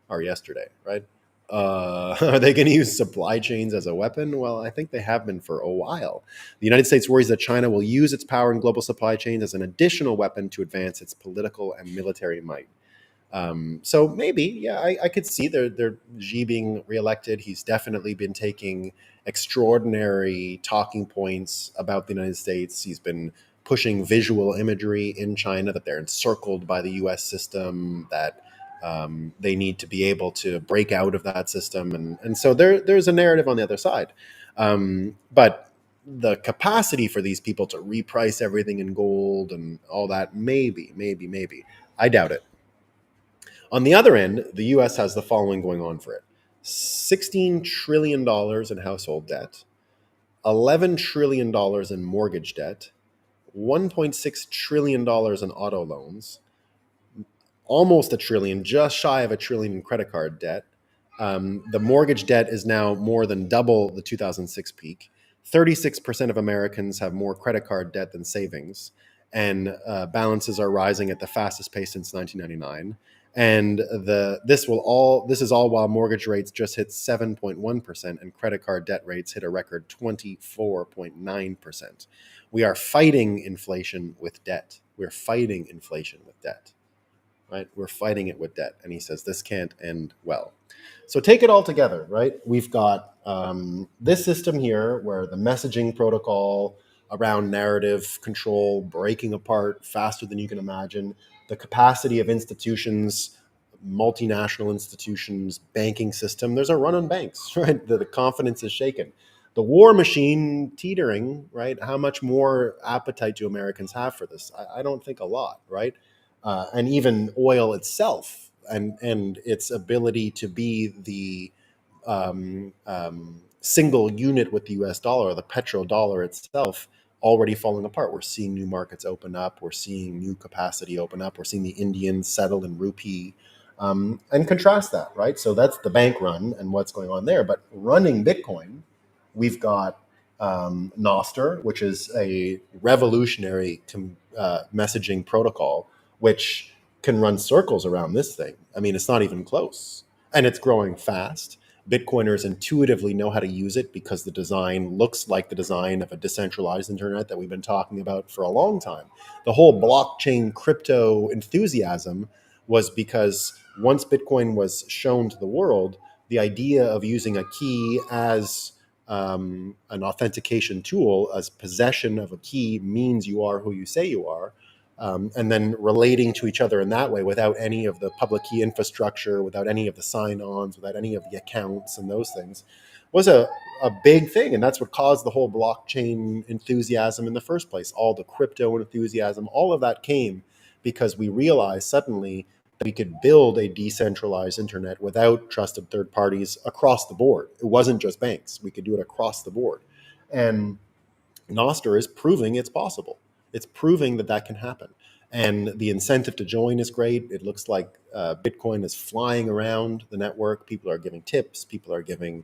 or yesterday, right? Are they going to use supply chains as a weapon? Well, I think they have been for a while. The United States worries that China will use its power in global supply chains as an additional weapon to advance its political and military might. So maybe, yeah, I could see their Xi being reelected. He's definitely been taking extraordinary talking points about the United States. He's been pushing visual imagery in China that they're encircled by the U.S. system, that they need to be able to break out of that system, and so there's a narrative on the other side. But the capacity for these people to reprice everything in gold and all that, maybe, I doubt it. On the other end, the US has the following going on for it: $16 trillion in household debt, $11 trillion in mortgage debt, $1.6 trillion in auto loans, almost a trillion, just shy of a trillion in credit card debt. The mortgage debt is now more than double the 2006 peak. 36% of Americans have more credit card debt than savings, and balances are rising at the fastest pace since 1999. And this is all while mortgage rates just hit 7.1% and credit card debt rates hit a record 24.9%. We are fighting inflation with debt. We're fighting inflation with debt, right? We're fighting it with debt. And he says this can't end well. So take it all together, right? We've got this system here where the messaging protocol around narrative control breaking apart faster than you can imagine, the capacity of institutions, multinational institutions, banking system. There's a run on banks, right? The confidence is shaken. The war machine teetering, right? How much more appetite do Americans have for this? I don't think a lot, right? And even oil itself and its ability to be the single unit with the US dollar, the petrodollar itself, already falling apart. We're seeing new markets open up. We're seeing new capacity open up. We're seeing the Indians settle in rupee. And contrast that, right? So that's the bank run and what's going on there. But running Bitcoin, we've got Nostr, which is a revolutionary messaging protocol, which can run circles around this thing. I mean, it's not even close. And it's growing fast. Bitcoiners intuitively know how to use it because the design looks like the design of a decentralized internet that we've been talking about for a long time. The whole blockchain crypto enthusiasm was because once Bitcoin was shown to the world, the idea of using a key as an authentication tool, as possession of a key, means you are who you say you are, and then relating to each other in that way without any of the public key infrastructure, without any of the sign-ons, without any of the accounts and those things, was a big thing. And that's what caused the whole blockchain enthusiasm in the first place. All the crypto enthusiasm, all of that came because we realized suddenly that we could build a decentralized internet without trusted third parties across the board. It wasn't just banks. We could do it across the board. And Nostr is proving it's possible. It's proving that that can happen. And the incentive to join is great. It looks like Bitcoin is flying around the network. People are giving tips. People are giving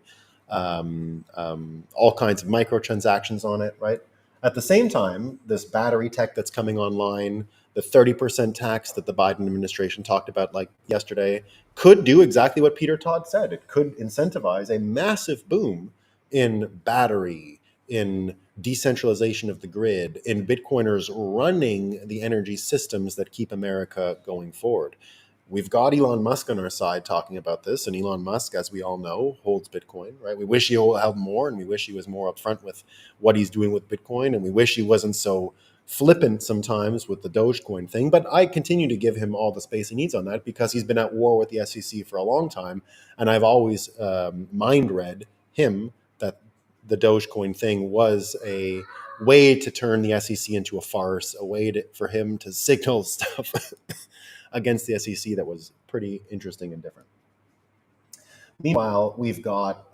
all kinds of microtransactions on it, right? At the same time, this battery tech that's coming online, the 30% tax that the Biden administration talked about like yesterday, could do exactly what Peter Todd said. It could incentivize a massive boom in battery, in decentralization of the grid, in Bitcoiners running the energy systems that keep America going forward. We've got Elon Musk on our side talking about this, and Elon Musk, as we all know, holds Bitcoin, right? We wish he held more, and we wish he was more upfront with what he's doing with Bitcoin, and we wish he wasn't so flippant sometimes with the Dogecoin thing. But I continue to give him all the space he needs on that because he's been at war with the SEC for a long time, and I've always mind read him that the Dogecoin thing was a way to turn the SEC into a farce, a way for him to signal stuff against the SEC that was pretty interesting and different. Meanwhile, we've got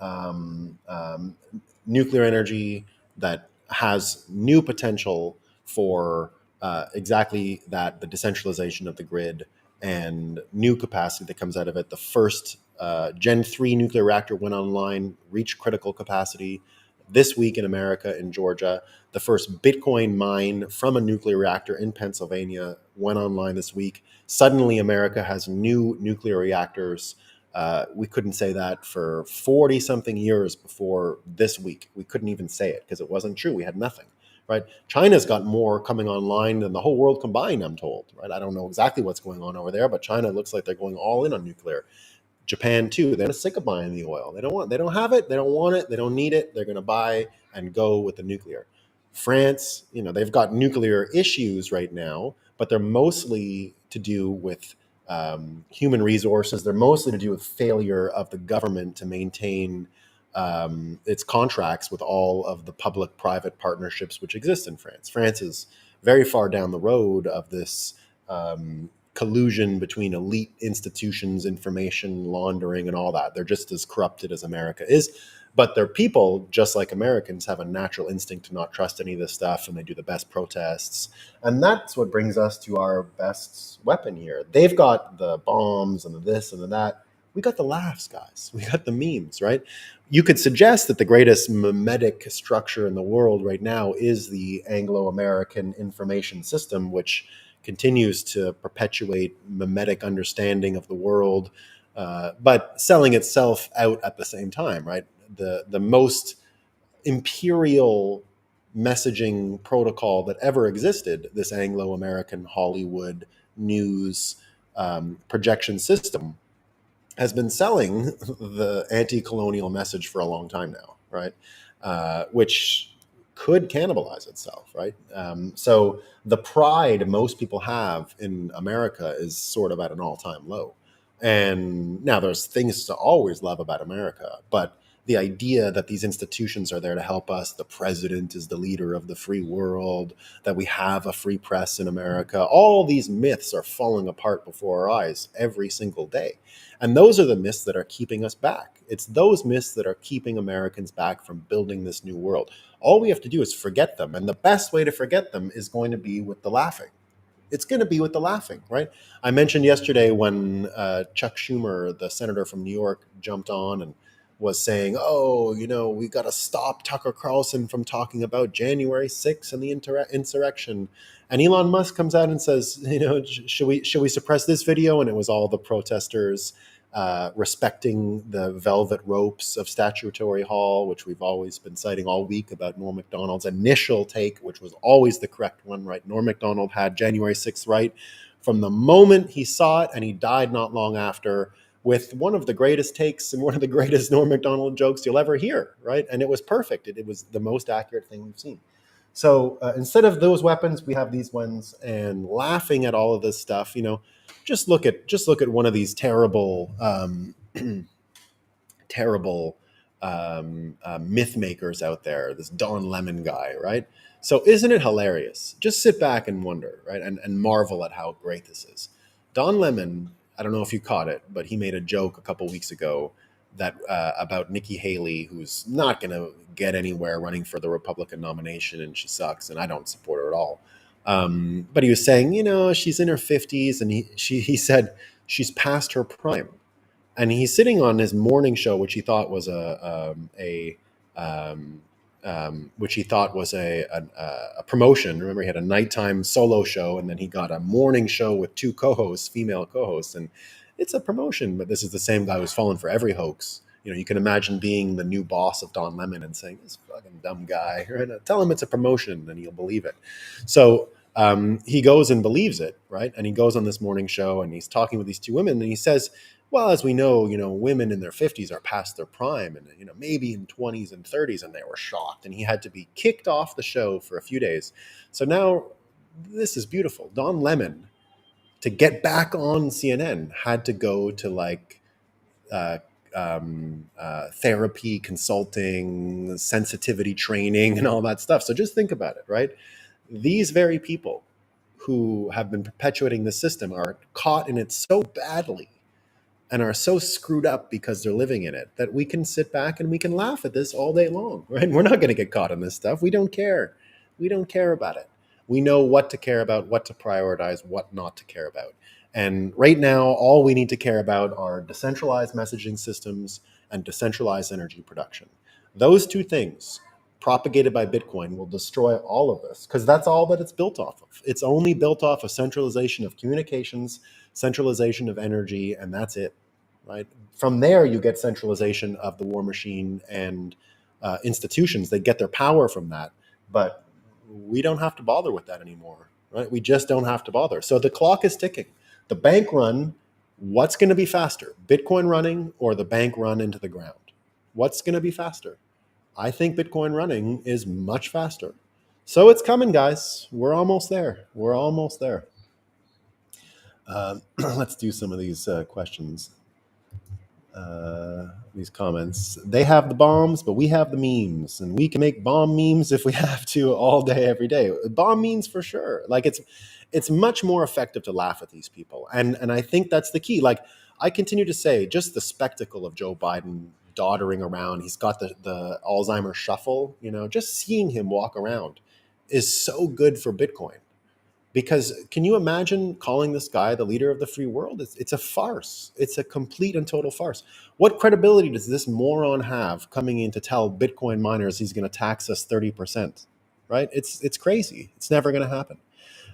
nuclear energy that has new potential for exactly that, the decentralization of the grid and new capacity that comes out of it. The first Gen 3 nuclear reactor went online, reached critical capacity this week in America, in Georgia. The first Bitcoin mine from a nuclear reactor in Pennsylvania went online this week. Suddenly, America has new nuclear reactors. We couldn't say that for 40 something years before this week. We couldn't even say it because it wasn't true. We had nothing, right? China's got more coming online than the whole world combined, I'm told, right? I don't know exactly what's going on over there, but China looks like they're going all in on nuclear. Japan too. They're sick of buying the oil. They don't have it. They don't want it. They don't need it. They're going to buy and go with the nuclear. France, they've got nuclear issues right now, but they're mostly to do with human resources. They're mostly to do with failure of the government to maintain its contracts with all of the public-private partnerships which exist in France. France is very far down the road of this collusion between elite institutions, information laundering, and all that. They're just as corrupted as America is. But their people, just like Americans, have a natural instinct to not trust any of this stuff, and they do the best protests. And that's what brings us to our best weapon here. They've got the bombs and the this and the that. We got the laughs, guys. We got the memes, right? You could suggest that the greatest mimetic structure in the world right now is the Anglo-American information system, which continues to perpetuate mimetic understanding of the world, but selling itself out at the same time, right? The most imperial messaging protocol that ever existed, this Anglo-American Hollywood news projection system, has been selling the anti-colonial message for a long time now, right? Which could cannibalize itself, right? So the pride most people have in America is sort of at an all-time low. And now there's things to always love about America, but the idea that these institutions are there to help us, the president is the leader of the free world, that we have a free press in America, all these myths are falling apart before our eyes every single day. And those are the myths that are keeping us back. It's those myths that are keeping Americans back from building this new world. All we have to do is forget them. And the best way to forget them is going to be with the laughing. It's going to be with the laughing, right? I mentioned yesterday when Chuck Schumer, the senator from New York, jumped on and was saying, oh, we got to stop Tucker Carlson from talking about January 6th and the insurrection. And Elon Musk comes out and says, should we suppress this video? And it was all the protesters respecting the velvet ropes of Statutory Hall, which we've always been citing all week about Norm Macdonald's initial take, which was always the correct one, right? Norm Macdonald had January 6th right from the moment he saw it, and he died not long after with one of the greatest takes and one of the greatest Norm Macdonald jokes you'll ever hear, right? And it was perfect. It was the most accurate thing we've seen. So instead of those weapons, we have these ones, and laughing at all of this stuff, just look at one of these terrible myth makers out there, this Don Lemon guy, right? So isn't it hilarious? Just sit back and wonder, right? And marvel at how great this is. Don Lemon, I don't know if you caught it, but he made a joke a couple weeks ago that about Nikki Haley, who's not going to get anywhere running for the Republican nomination, and she sucks, and I don't support her at all. But he was saying, she's in her 50s, and he said she's past her prime. And he's sitting on his morning show, which he thought was a promotion. Remember, he had a nighttime solo show, and then he got a morning show with two co-hosts, female co-hosts, and it's a promotion. But this is the same guy who's fallen for every hoax. You can imagine being the new boss of Don Lemon and saying, "This fucking dumb guy," right? Tell him it's a promotion, and he'll believe it. So He goes and believes it, right? And he goes on this morning show and he's talking with these two women and he says, well, as we know, women in their 50s are past their prime and, maybe in 20s and 30s, and they were shocked. And he had to be kicked off the show for a few days. So now this is beautiful. Don Lemon, to get back on CNN, had to go to like uh, therapy, consulting, sensitivity training, and all that stuff. So just think about it, right? These very people who have been perpetuating the system are caught in it so badly and are so screwed up because they're living in it that we can sit back and we can laugh at this all day long, right? We're not going to get caught in this stuff. We don't care. We don't care about it. We know what to care about, what to prioritize, what not to care about. And right now, all we need to care about are decentralized messaging systems and decentralized energy production. Those two things, propagated by Bitcoin, will destroy all of this because that's all that it's built off of. It's only built off of centralization of communications, centralization of energy, and that's it, right? From there, you get centralization of the war machine and institutions. They get their power from that, but we don't have to bother with that anymore, right? We just don't have to bother. So the clock is ticking. The bank run, what's going to be faster? Bitcoin running or the bank run into the ground? What's going to be faster? I think Bitcoin running is much faster. So it's coming, guys. We're almost there. We're almost there. Let's do some of these questions. These comments. They have the bombs, but we have the memes, and we can make bomb memes if we have to all day, every day. Bomb memes for sure. Like it's much more effective to laugh at these people, and I think that's the key. Like I continue to say, just the spectacle of Joe Biden doddering around. He's got the Alzheimer's shuffle. Just seeing him walk around is so good for Bitcoin. Because can you imagine calling this guy the leader of the free world? It's a farce. It's a complete and total farce. What credibility does this moron have coming in to tell Bitcoin miners he's going to tax us 30%? Right? It's crazy. It's never going to happen.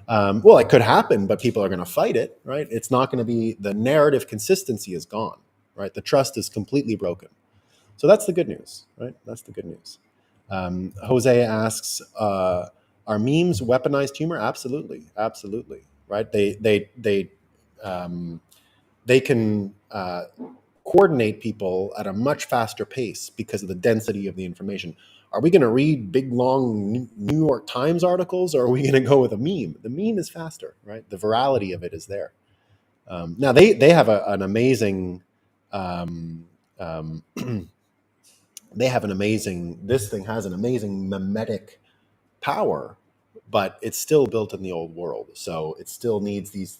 Well, it could happen, but people are going to fight it. Right? It's not going to be, the narrative consistency is gone. Right? The trust is completely broken. So that's the good news. Right? That's the good news. Jose asks, are memes weaponized humor? Absolutely, absolutely. Right? They can coordinate people at a much faster pace because of the density of the information. Are we going to read big long New York Times articles, or are we going to go with a meme? The meme is faster, right? The virality of it is there. Now they have an amazing. They have an amazing. This thing has an amazing memetic power, but it's still built in the old world. So it still needs these,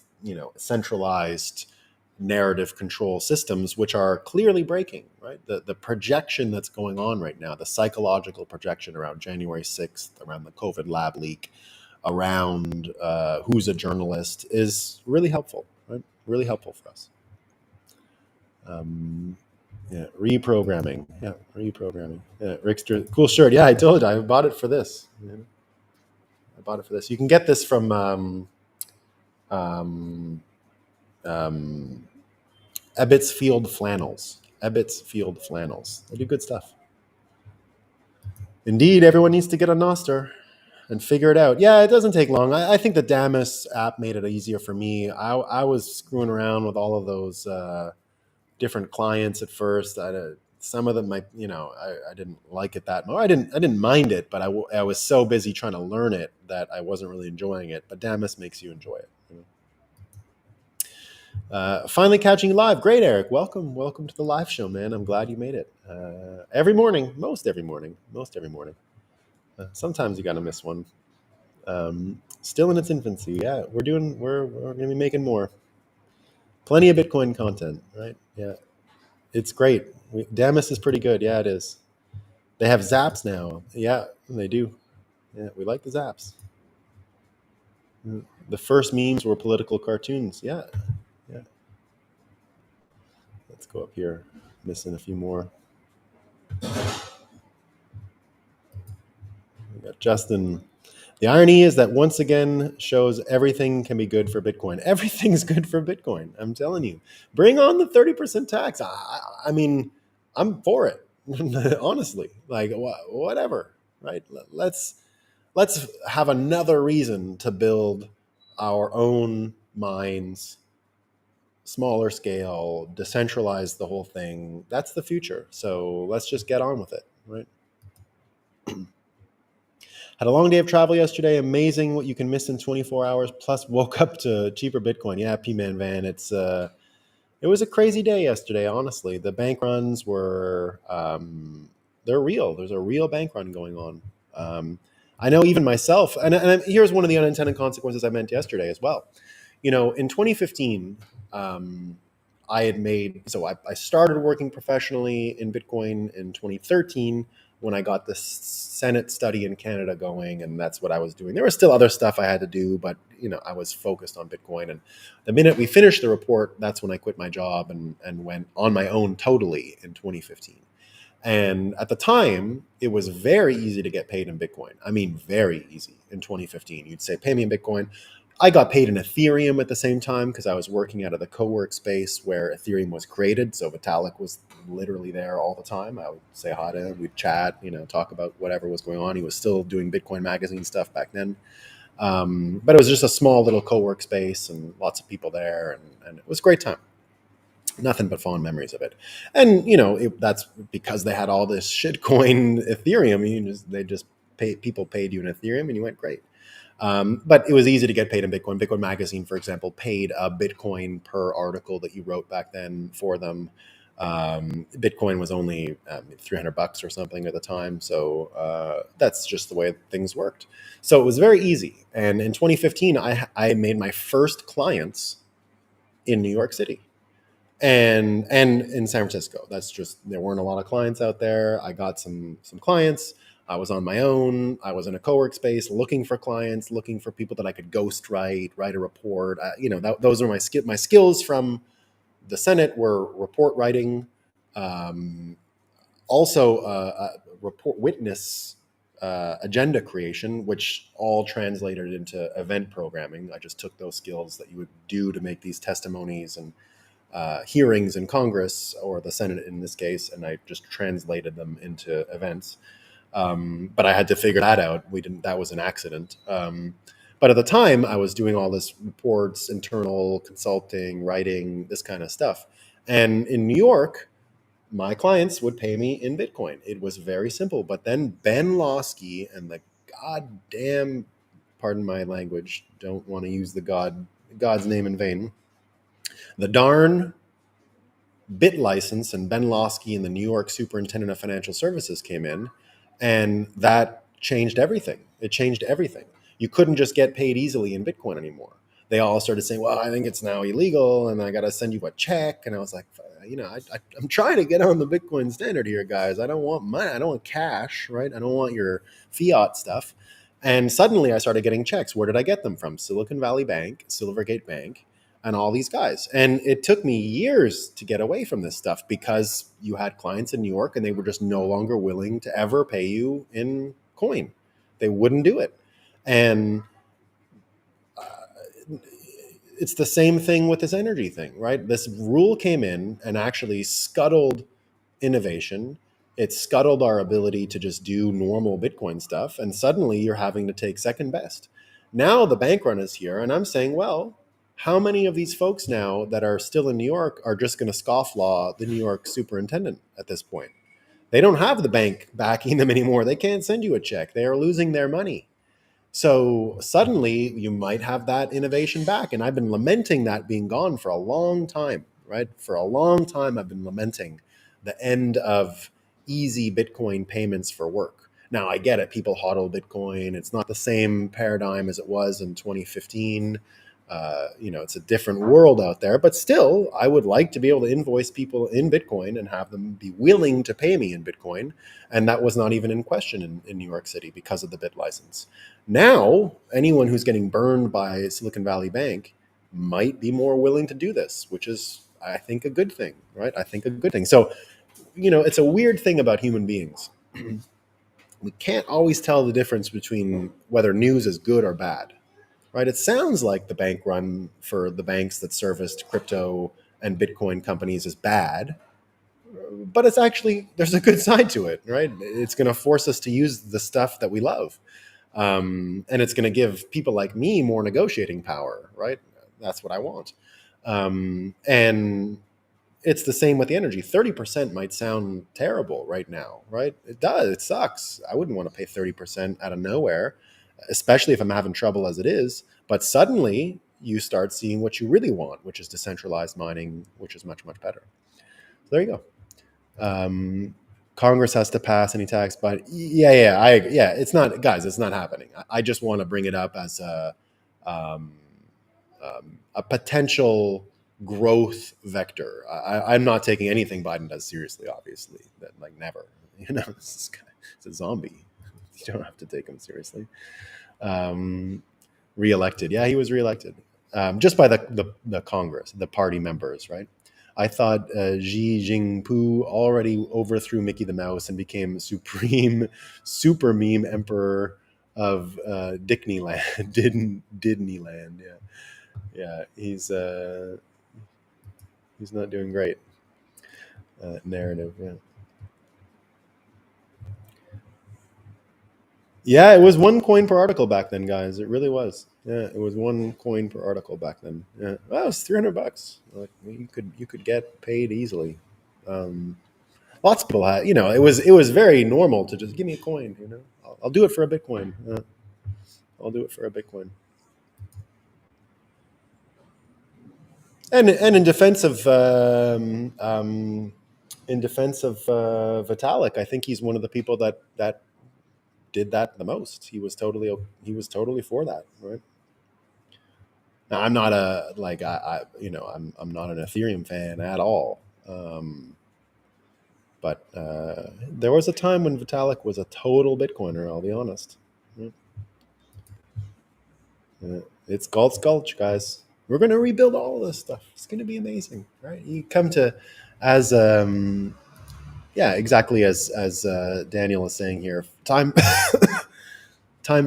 centralized narrative control systems, which are clearly breaking, right? The projection that's going on right now, the psychological projection around January 6th, around the COVID lab leak, around who's a journalist is really helpful, right? Really helpful for us. Yeah, reprogramming. Yeah, reprogramming. Yeah, Rickster, cool shirt. Yeah, I told you, I bought it for this. I bought it for this. You can get this from Ebbets Field Flannels. Ebbets Field Flannels. They do good stuff. Indeed, everyone needs to get a Noster and figure it out. Yeah, it doesn't take long. I think the Damus app made it easier for me. I was screwing around with all of those different clients at first. Some of them, I didn't like it that much. I didn't mind it, but I was so busy trying to learn it that I wasn't really enjoying it. But Damus makes you enjoy it. Finally catching you live. Great, Eric. Welcome to the live show, man. I'm glad you made it. Every morning, most every morning. Sometimes you got to miss one. Still in its infancy. Yeah, we're going to be making more. Plenty of Bitcoin content, right? Yeah, it's great. Damus is pretty good. Yeah, it is. They have zaps now. Yeah, they do. Yeah, we like the zaps. The first memes were political cartoons. Yeah. Let's go up here. Missing a few more. We got Justin. The irony is that once again shows everything can be good for Bitcoin. Everything's good for Bitcoin. I'm telling you. Bring on the 30% tax. I mean, I'm for it. Honestly, like whatever, right? let's have another reason to build our own mines, smaller scale, decentralize the whole thing. That's the future. So let's just get on with it, right? Had a long day of travel yesterday. Amazing what you can miss in 24 hours. Plus, woke up to cheaper Bitcoin. Yeah, P-Man Van. It was a crazy day yesterday. Honestly, the bank runs were they're real. There's a real bank run going on. I know even myself, and here's one of the unintended consequences I meant yesterday as well. In 2015, I had made, so I started working professionally in Bitcoin in 2013 when I got the Senate study in Canada going, and that's what I was doing. There was still other stuff I had to do, but I was focused on Bitcoin. And the minute we finished the report, that's when I quit my job and went on my own totally in 2015. And at the time, it was very easy to get paid in Bitcoin. I mean, very easy in 2015. You'd say, pay me in Bitcoin. I got paid in Ethereum at the same time because I was working out of the co-work space where Ethereum was created. So Vitalik was literally there all the time. I would say hi to him. We'd chat, talk about whatever was going on. He was still doing Bitcoin magazine stuff back then. But it was just a small little co-work space and lots of people there. And it was a great time. Nothing but fond memories of it. And, that's because they had all this shitcoin Ethereum. People paid you in Ethereum and you went, great. But it was easy to get paid in Bitcoin. Bitcoin Magazine, for example, paid a Bitcoin per article that you wrote back then for them. Bitcoin was only $300 or something at the time. So that's just the way things worked. So it was very easy. And in 2015, I made my first clients in New York City and in San Francisco. That's just, there weren't a lot of clients out there. I got some clients. I was on my own. I was in a co-work space looking for clients, looking for people that I could ghost write a report. Those are my skills from the Senate were report writing, also report witness agenda creation, which all translated into event programming. I just took those skills that you would do to make these testimonies and hearings in Congress or the Senate in this case, and I just translated them into events. But I had to figure that out. That was an accident. But at the time, I was doing all this reports, internal consulting, writing, this kind of stuff. And in New York, my clients would pay me in Bitcoin. It was very simple. But then Ben Losky and the goddamn, pardon my language, don't want to use God's name in vain, the darn bit license and Ben Losky and the New York Superintendent of Financial Services came in, and that changed everything. It changed everything. You couldn't just get paid easily in Bitcoin anymore. They all started saying, well, I think it's now illegal and I got to send you a check. And I was like, I'm trying to get on the Bitcoin standard here, guys. I don't want money. I don't want cash, right? I don't want your fiat stuff. And suddenly I started getting checks. Where did I get them from? Silicon Valley Bank, Silvergate Bank, and all these guys. And it took me years to get away from this stuff because you had clients in New York and they were just no longer willing to ever pay you in coin. They wouldn't do it. And it's the same thing with this energy thing, right? This rule came in and actually scuttled innovation. It scuttled our ability to just do normal Bitcoin stuff. And suddenly you're having to take second best. Now the bank run is here. And I'm saying, well, how many of these folks now that are still in New York are just going to scofflaw the New York superintendent at this point? They don't have the bank backing them anymore. They can't send you a check. They are losing their money. So suddenly you might have that innovation back. And I've been lamenting that being gone for a long time, right? For a long time, I've been lamenting the end of easy Bitcoin payments for work. Now, I get it. People hodl Bitcoin. It's not the same paradigm as it was in 2015. It's a different world out there, but still, I would like to be able to invoice people in Bitcoin and have them be willing to pay me in Bitcoin. And that was not even in question in New York City because of the bit license. Now, anyone who's getting burned by Silicon Valley Bank might be more willing to do this, which is, I think, a good thing, right? I think a good thing. So, it's a weird thing about human beings. We can't always tell the difference between whether news is good or bad. Right? It sounds like the bank run for the banks that serviced crypto and Bitcoin companies is bad, but it's actually, there's a good side to it, right? It's going to force us to use the stuff that we love. And it's going to give people like me more negotiating power, right? That's what I want. And it's the same with the energy. 30% might sound terrible right now, right? It does. It sucks. I wouldn't want to pay 30% out of nowhere, especially if I'm having trouble as it is. But suddenly you start seeing what you really want, which is decentralized mining, which is much, much better. So there you go. Congress has to pass any tax, but it's not, guys, it's not happening. I just want to bring it up as um, a potential growth vector. I'm not taking anything Biden does seriously, obviously. That like never, it's a zombie. You don't have to take him seriously. Reelected, yeah, he was reelected just by the Congress, the party members, right? I thought Xi Jinping already overthrew Mickey the Mouse and became supreme super meme emperor of Disneyland. Disneyland, yeah. Yeah, he's not doing great. Narrative, yeah. Yeah, it was one coin per article back then, guys. It really was. Yeah, it was one coin per article back then. Yeah, well, it was $300. Like you could get paid easily. Um, Lots of people had, it was very normal to just give me a coin. I'll do it for a Bitcoin. I'll do it for a Bitcoin. And in defense of Vitalik, I think he's one of the people that did that the most. He was totally for that, right? Now, I'm not a like I'm not an Ethereum fan at all. But there was a time when Vitalik was a total Bitcoiner. I'll be honest. Yeah. It's Galt's Gulch, guys. We're going to rebuild all of this stuff. It's going to be amazing, right? You come to as yeah, exactly as Daniel is saying here. Time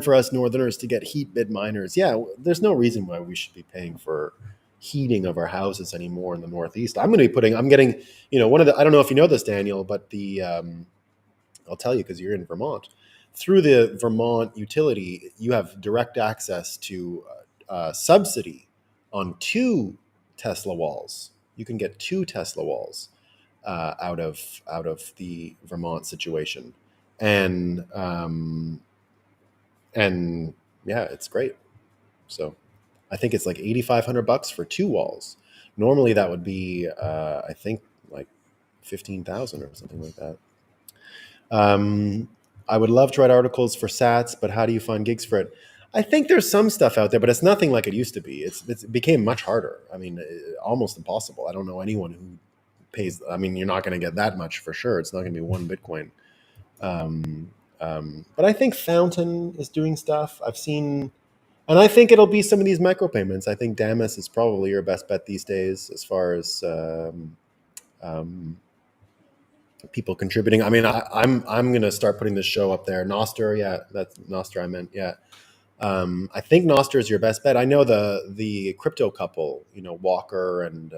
for us Northerners to get heat bit miners. Yeah, there's no reason why we should be paying for heating of our houses anymore in the Northeast. I'm getting, one of the, I don't know if you know this, Daniel, but I'll tell you because you're in Vermont. Through the Vermont utility, you have direct access to subsidy on two Tesla walls. You can get two Tesla walls out of the Vermont situation, and and yeah, it's great. So I think it's like $8,500 for two walls. Normally that would be I think like 15,000 or something like that. Um, I would love to write articles for Sats, but how do you find gigs for it? I think there's some stuff out there, but it's nothing like it used to be. It became much harder. I mean, almost impossible. I don't know anyone who pays. I mean, you're not going to get that much for sure. It's not going to be one Bitcoin. But I think Fountain is doing stuff. I've seen, and I think it'll be some of these micropayments. I think Damus is probably your best bet these days as far as um, people contributing. I mean, I'm gonna start putting this show up there. Noster, yeah, that's Noster. I meant, yeah. I think Noster is your best bet. I know the crypto couple, Walker and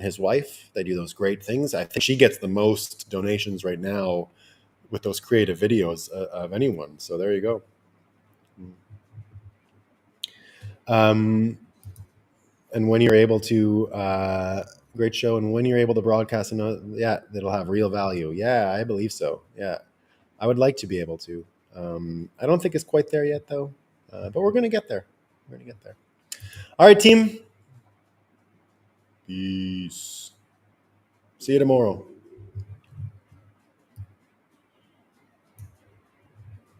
his wife. They do those great things. I think she gets the most donations right now with those creative videos of anyone. So there you go. Um, and when you're able to, great show. And when you're able to broadcast, and yeah, that'll have real value. Yeah, I believe so. Yeah, I would like to be able to. I don't think it's quite there yet, though. But we're gonna get there. We're gonna get there. All right, team. Peace. See you tomorrow.